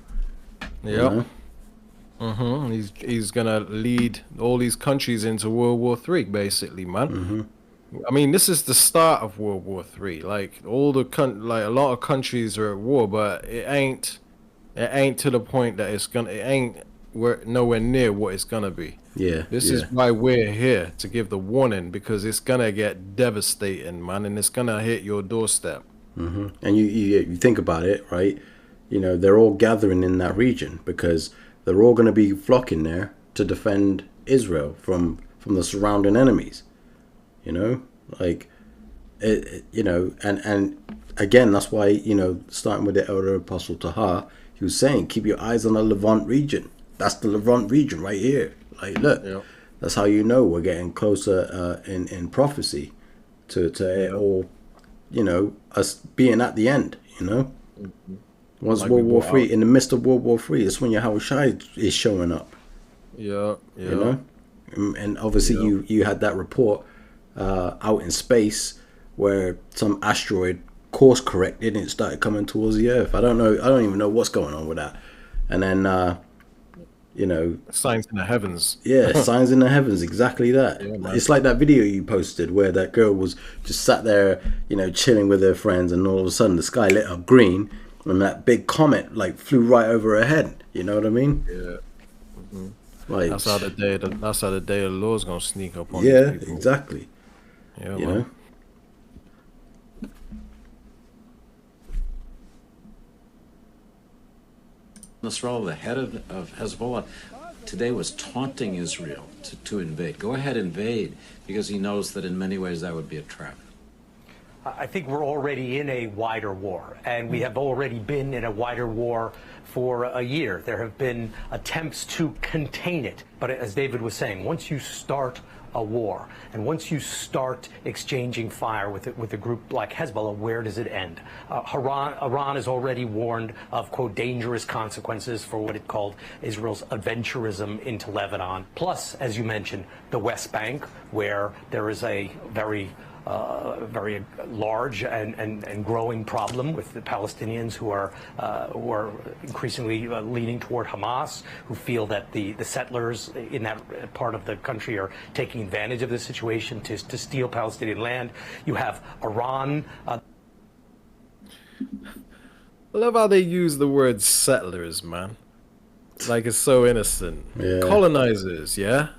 Speaker 1: Yep. He's gonna lead all these countries into World War III, basically, man. I mean, this is the start of World War III. Like a lot of countries are at war, but it ain't to the point that we're nowhere near what it's gonna be.
Speaker 2: Yeah.
Speaker 1: This is why we're here, to give the warning, because it's gonna get devastating, man, and it's gonna hit your doorstep.
Speaker 2: And you think about it, right? You know, they're all gathering in that region because they're all going to be flocking there to defend Israel from the surrounding enemies. You know, like, you know, and again, that's why, you know, starting with the elder apostle Tahar, he was saying, keep your eyes on the Levant region. That's the Levant region right here. Like, look, that's how you know we're getting closer in prophecy to it all, you know, us being at the end, you know. Once like World War III, in the midst of World War III, it's when Yahweh Shai is showing up.
Speaker 1: Yeah.
Speaker 2: You know, and obviously you had that report out in space where some asteroid course corrected and it started coming towards the Earth. I don't even know what's going on with that. And then you know,
Speaker 1: signs in the heavens.
Speaker 2: Yeah, signs in the heavens, exactly that. It's like that video you posted where that girl was just sat there, you know, chilling with her friends, and all of a sudden the sky lit up green and that big comet like flew right over her head. You know what I mean?
Speaker 1: Yeah.
Speaker 2: Like,
Speaker 1: that's how the day of the Lord's gonna sneak up on
Speaker 2: these
Speaker 1: people.
Speaker 2: Exactly.
Speaker 1: Yeah,
Speaker 2: you
Speaker 1: man.
Speaker 2: know.
Speaker 8: Nasrallah, the head of Hezbollah, today was taunting Israel to invade. Go ahead, invade, because he knows that in many ways that would be a trap.
Speaker 21: I think we're already in a wider war, and we have already been in a wider war for a year. There have been attempts to contain it. But as David was saying, once you start a war, and once you start exchanging fire with a group like Hezbollah, where does it end? Iran has already warned of, quote, dangerous consequences for what it called Israel's adventurism into Lebanon. Plus, as you mentioned, the West Bank, where there is a very large and growing problem with the Palestinians who are increasingly leaning toward Hamas, who feel that the settlers in that part of the country are taking advantage of this situation to steal Palestinian land. You have Iran.
Speaker 1: I love how they use the word settlers, man. Like it's so innocent.
Speaker 2: Yeah.
Speaker 1: Colonizers, yeah?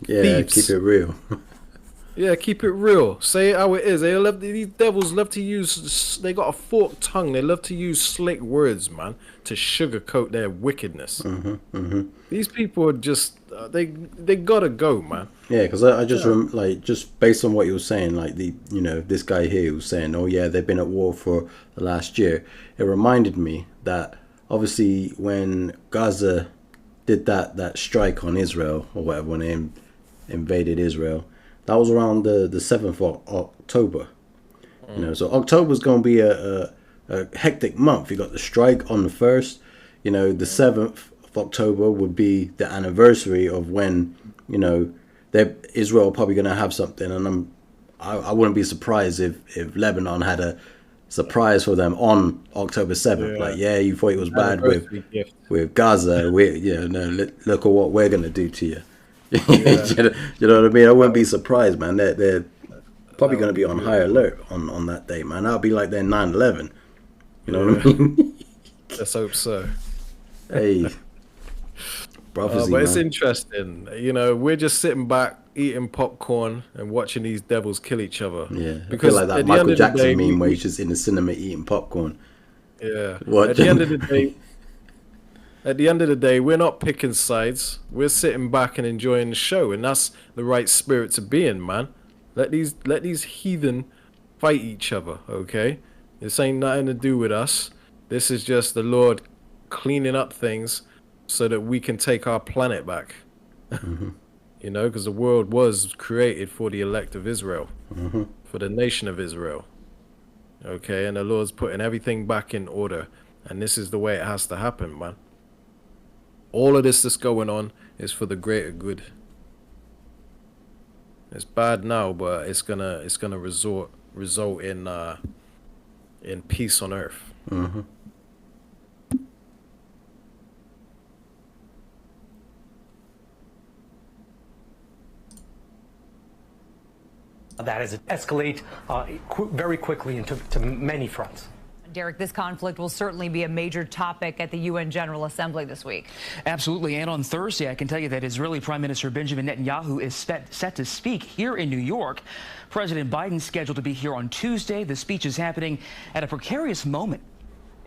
Speaker 2: Yeah, keep it real.
Speaker 1: Yeah, keep it real. Say it how it is. These devils love to use. They got a forked tongue. They love to use slick words, man, to sugarcoat their wickedness. These people are just they gotta go, man.
Speaker 2: Yeah, because I just like, just based on what you were saying, like this guy here was saying, oh yeah, they've been at war for the last year. It reminded me that obviously when Gaza did that strike on Israel or whatever, when they invaded Israel, that was around the 7th of October. So October's going to be a hectic month. You got the strike on the 1st. The 7th of October would be the anniversary of when, Israel probably going to have something. And I wouldn't be surprised if Lebanon had a surprise for them on October 7th. Like, you thought it was bad with Gaza. Look at what we're going to do to you. You know what I mean? I wouldn't be surprised, man. They're probably going to be on high alert on that day, man. That'll be like their 9/11. You know what I mean?
Speaker 1: Let's hope so.
Speaker 2: Hey, prophecy,
Speaker 1: but it's
Speaker 2: man.
Speaker 1: interesting. We're just sitting back, eating popcorn, and watching these devils kill each other.
Speaker 2: Yeah,
Speaker 1: because
Speaker 2: I feel like that Michael Jackson meme where he's just in the cinema eating popcorn.
Speaker 1: Yeah.
Speaker 2: At
Speaker 1: the end of the day, we're not picking sides. We're sitting back and enjoying the show, and that's the right spirit to be in, man. Let these heathen fight each other, okay? This ain't nothing to do with us. This is just the Lord cleaning up things so that we can take our planet back. Because the world was created for the elect of Israel, for the nation of Israel. Okay, and the Lord's putting everything back in order, and this is the way it has to happen, man. All of this that's going on is for the greater good. It's bad now, but it's gonna result in peace on earth.
Speaker 21: That is escalate very quickly into many fronts.
Speaker 5: Derek, this conflict will certainly be a major topic at the UN General Assembly this week.
Speaker 3: Absolutely. And on Thursday, I can tell you that Israeli Prime Minister Benjamin Netanyahu is set to speak here in New York. President Biden's scheduled to be here on Tuesday. The speech is happening at a precarious moment.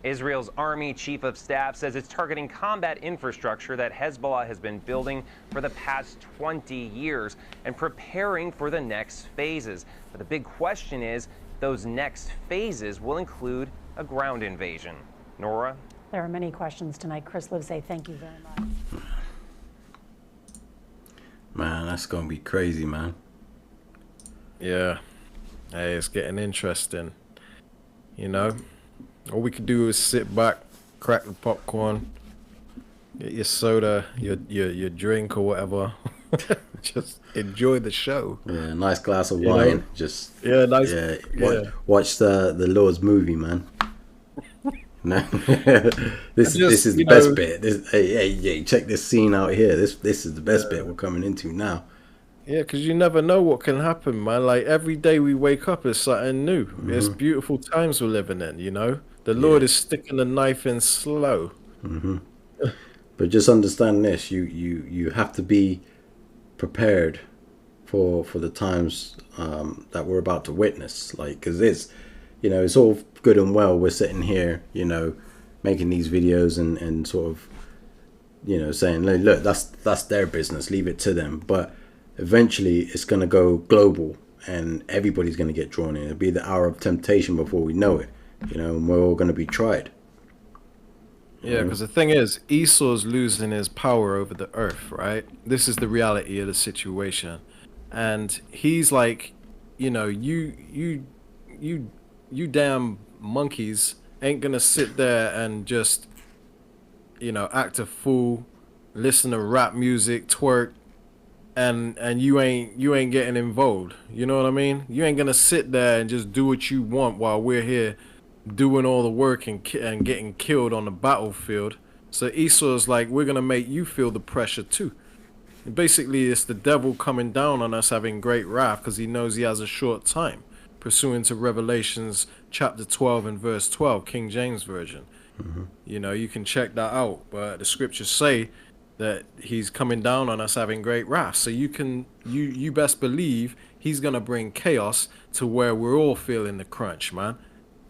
Speaker 10: Israel's Army Chief of Staff says it's targeting combat infrastructure that Hezbollah has been building for the past 20 years and preparing for the next phases. But the big question is, those next phases will include a ground invasion. Nora?
Speaker 20: There are many questions tonight. Chris Livesay, thank you very much.
Speaker 2: Man, that's going to be crazy, man.
Speaker 1: Yeah. Hey, it's getting interesting. All we could do is sit back, crack the popcorn, get your soda, your drink or whatever. Just enjoy the show.
Speaker 2: Yeah, nice glass of wine. Just
Speaker 1: nice.
Speaker 2: Watch the Lord's movie, man. No, this is the best bit. Hey, check this scene out here. This is the best bit we're coming into now.
Speaker 1: Yeah, because you never know what can happen, man. Like every day we wake up is something new. It's beautiful times we're living in. The Lord is sticking the knife in slow.
Speaker 2: But just understand this: you have to be prepared for the times that we're about to witness. Like, because it's all good and well. We're sitting here, making these videos and sort of, saying, look, that's their business. Leave it to them. But eventually, it's going to go global, and everybody's going to get drawn in. It'll be the hour of temptation before we know it. And we're all going to be tried.
Speaker 1: Yeah, because the thing is, Esau's losing his power over the earth, right? This is the reality of the situation. And he's like, you damn monkeys ain't going to sit there and just, act a fool, listen to rap music, twerk, and you ain't getting involved. You know what I mean? You ain't going to sit there and just do what you want while we're here doing all the work and getting killed on the battlefield. So Esau's like, we're gonna make you feel the pressure too. And basically, it's the devil coming down on us, having great wrath, because he knows he has a short time, pursuant to Revelations chapter 12 and verse 12, King James Version. You can check that out, but the scriptures say that he's coming down on us having great wrath. So you best believe he's gonna bring chaos to where we're all feeling the crunch, man.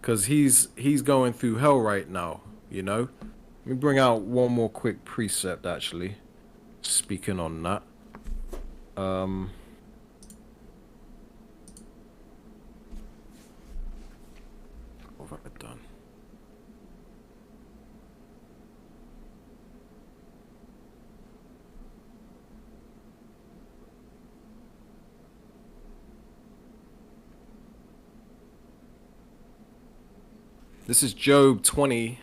Speaker 1: Cause he's going through hell right now, you know. Let me bring out one more quick precept, actually. Speaking on that. What have I done? This is Job 20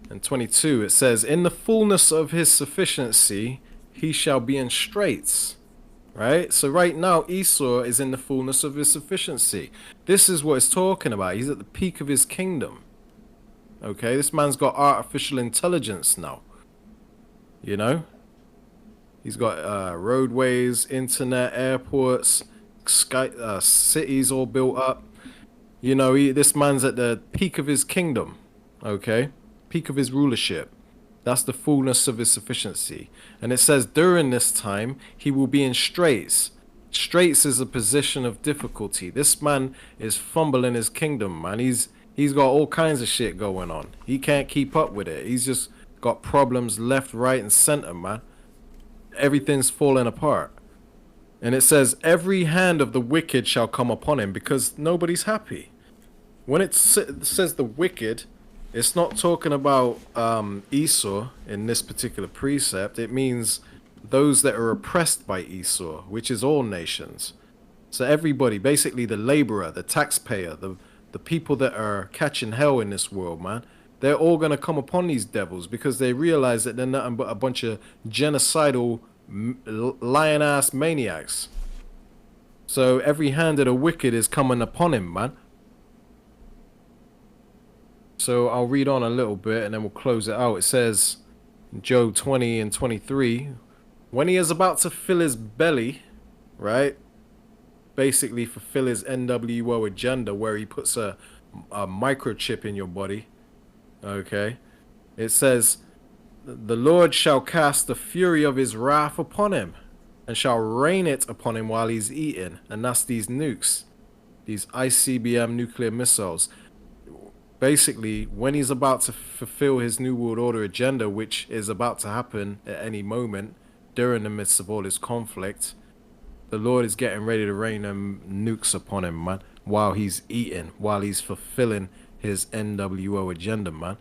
Speaker 1: and 22. It says, in the fullness of his sufficiency, he shall be in straits. Right? So right now, Esau is in the fullness of his sufficiency. This is what it's talking about. He's at the peak of his kingdom. Okay? This man's got artificial intelligence now. You know? He's got roadways, internet, airports, cities all built up. You know, this man's at the peak of his kingdom, okay? Peak of his rulership. That's the fullness of his sufficiency. And it says during this time, he will be in straits. Straits is a position of difficulty. This man is fumbling his kingdom, man. He's got all kinds of shit going on. He can't keep up with it. He's just got problems left, right, and center, man. Everything's falling apart. And it says, every hand of the wicked shall come upon him, because nobody's happy. When it says the wicked, it's not talking about Esau in this particular precept. It means those that are oppressed by Esau, which is all nations. So everybody, basically the laborer, the taxpayer, the people that are catching hell in this world, man, they're all going to come upon these devils because they realize that they're nothing but a bunch of genocidal lion-ass maniacs. So every hand of the wicked is coming upon him, man. So I'll read on a little bit and then we'll close it out. It says, Job 20 and 23, when he is about to fill his belly, right? Basically fulfill his NWO agenda where he puts a microchip in your body. Okay. It says, the Lord shall cast the fury of his wrath upon him and shall rain it upon him while he's eating. And that's these nukes, these ICBM nuclear missiles. Basically, when he's about to fulfill his New World Order agenda, which is about to happen at any moment during the midst of all this conflict, the Lord is getting ready to rain them nukes upon him, man, while he's eating, while he's fulfilling his NWO agenda, man.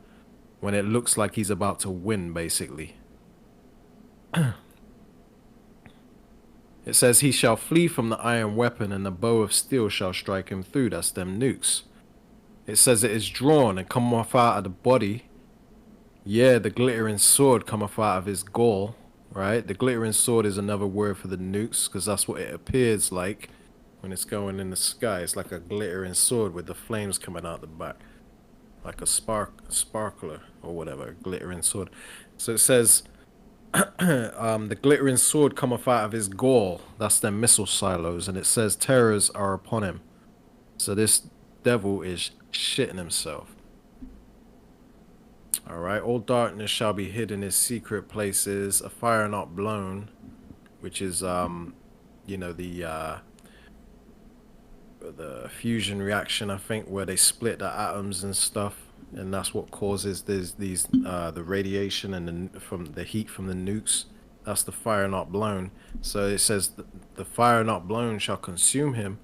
Speaker 1: When it looks like he's about to win, basically. It says, he shall flee from the iron weapon, and the bow of steel shall strike him through. That's them nukes. It says it is drawn and cometh out of the body. Yeah, the glittering sword cometh out of his gall, right? The glittering sword is another word for the nukes, because that's what it appears like when it's going in the sky. It's like a glittering sword with the flames coming out the back. Like a sparkler or whatever, a glittering sword. So it says, the glittering sword cometh out of his gall. That's them missile silos. And it says, terrors are upon him. So this devil is shitting himself. All right. All darkness shall be hid in his secret places. A fire not blown, which is, you know, the fusion reaction, I think, where they split the atoms and stuff, and that's what causes the radiation and from the heat from the nukes. That's the fire not blown. So it says the fire not blown shall consume him.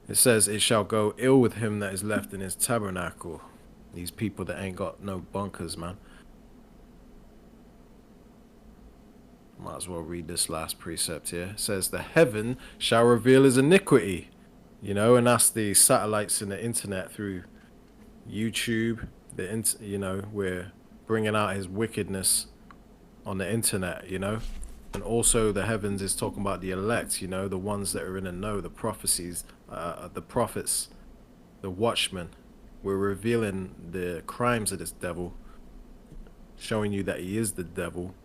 Speaker 1: It says it shall go ill with him that is left in his tabernacle. These people that ain't got no bunkers, man. Might as well read this last precept here. It says the heaven shall reveal his iniquity. You know, and that's the satellites in the internet through YouTube. You know, we're bringing out his wickedness on the internet, you know. And also the heavens is talking about the elect, you know, the ones that are in the know, the prophecies, the prophets, the watchmen. We're revealing the crimes of this devil, showing you that he is the devil,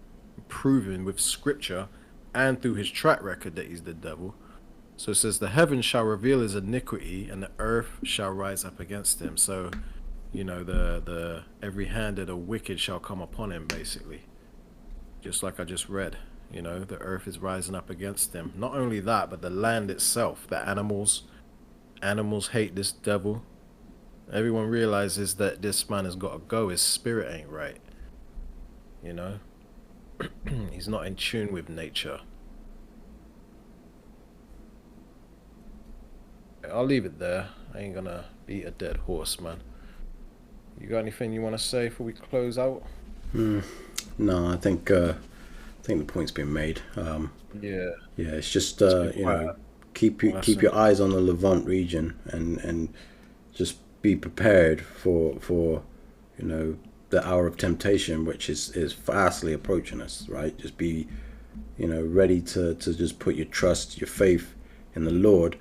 Speaker 1: proving with scripture and through his track record that he's the devil. So it says, the heavens shall reveal his iniquity, and the earth shall rise up against him. So, you know, the every hand of the wicked shall come upon him, basically. Just like I just read, You know, the earth is rising up against him. Not only that, but the land itself, the animals hate this devil. Everyone realizes that this man has got to go. His spirit ain't right. You know, he's not in tune with nature. I'll leave it there. I ain't gonna beat a dead horse, man. You got anything you want to say before we close out?
Speaker 2: No, I think the point's been made.
Speaker 1: Yeah.
Speaker 2: Yeah, it's just you know, keep your eyes on the Levant region and just be prepared for you know, the hour of temptation, which is fastly approaching us, right? Just be, you know, ready to just put your trust, your faith in the Lord,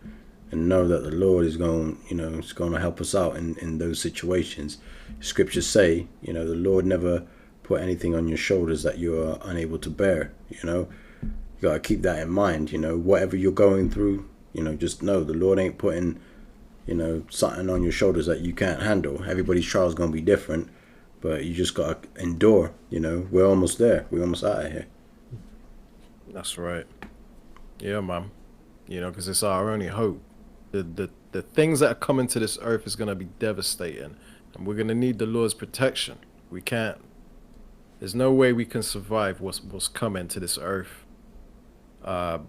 Speaker 2: and know that the Lord is going, you know, is going to help us out in those situations. Scriptures say, you know, the Lord never put anything on your shoulders that you are unable to bear. You know, you gotta keep that in mind. You know, whatever you're going through, you know, just know the Lord ain't putting, you know, something on your shoulders that you can't handle. Everybody's trial is gonna be different, but you just gotta endure. You know, we're almost there. We're almost out of here.
Speaker 1: That's right. Yeah, man. You know, because it's our only hope. The things that are coming to this earth is gonna be devastating, and we're gonna need the Lord's protection. We can't. There's no way we can survive what's coming to this earth by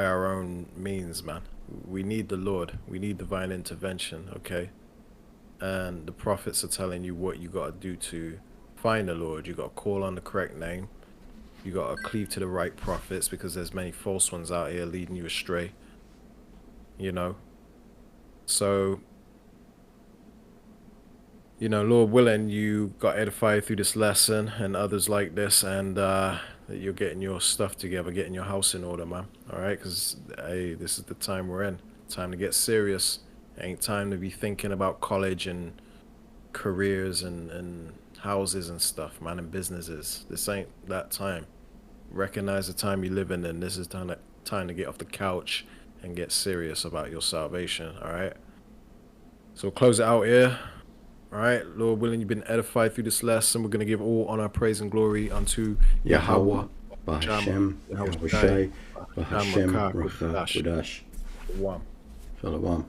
Speaker 1: our own means, man. We need the Lord. We need divine intervention, okay? And the prophets are telling you what you got to do to find the Lord. You got to call on the correct name. You got to cleave to the right prophets, because there's many false ones out here leading you astray. You know? So, you know, Lord willing, you got edified through this lesson and others like this, and that you're getting your stuff together, getting your house in order, man. All right? Because, hey, this is the time we're in. Time to get serious. Ain't time to be thinking about college and careers and houses and stuff, man, and businesses. This ain't that time. Recognize the time you live in, and this is time to get off the couch and get serious about your salvation, all right? So close it out here. All right, Lord willing, you've been edified through this lesson. We're going to give all honor, praise, and glory unto Yahweh,
Speaker 2: Bahashem, Yahushai, Bahashem, Ruach Kodash.
Speaker 1: Shalom.
Speaker 2: Shalom.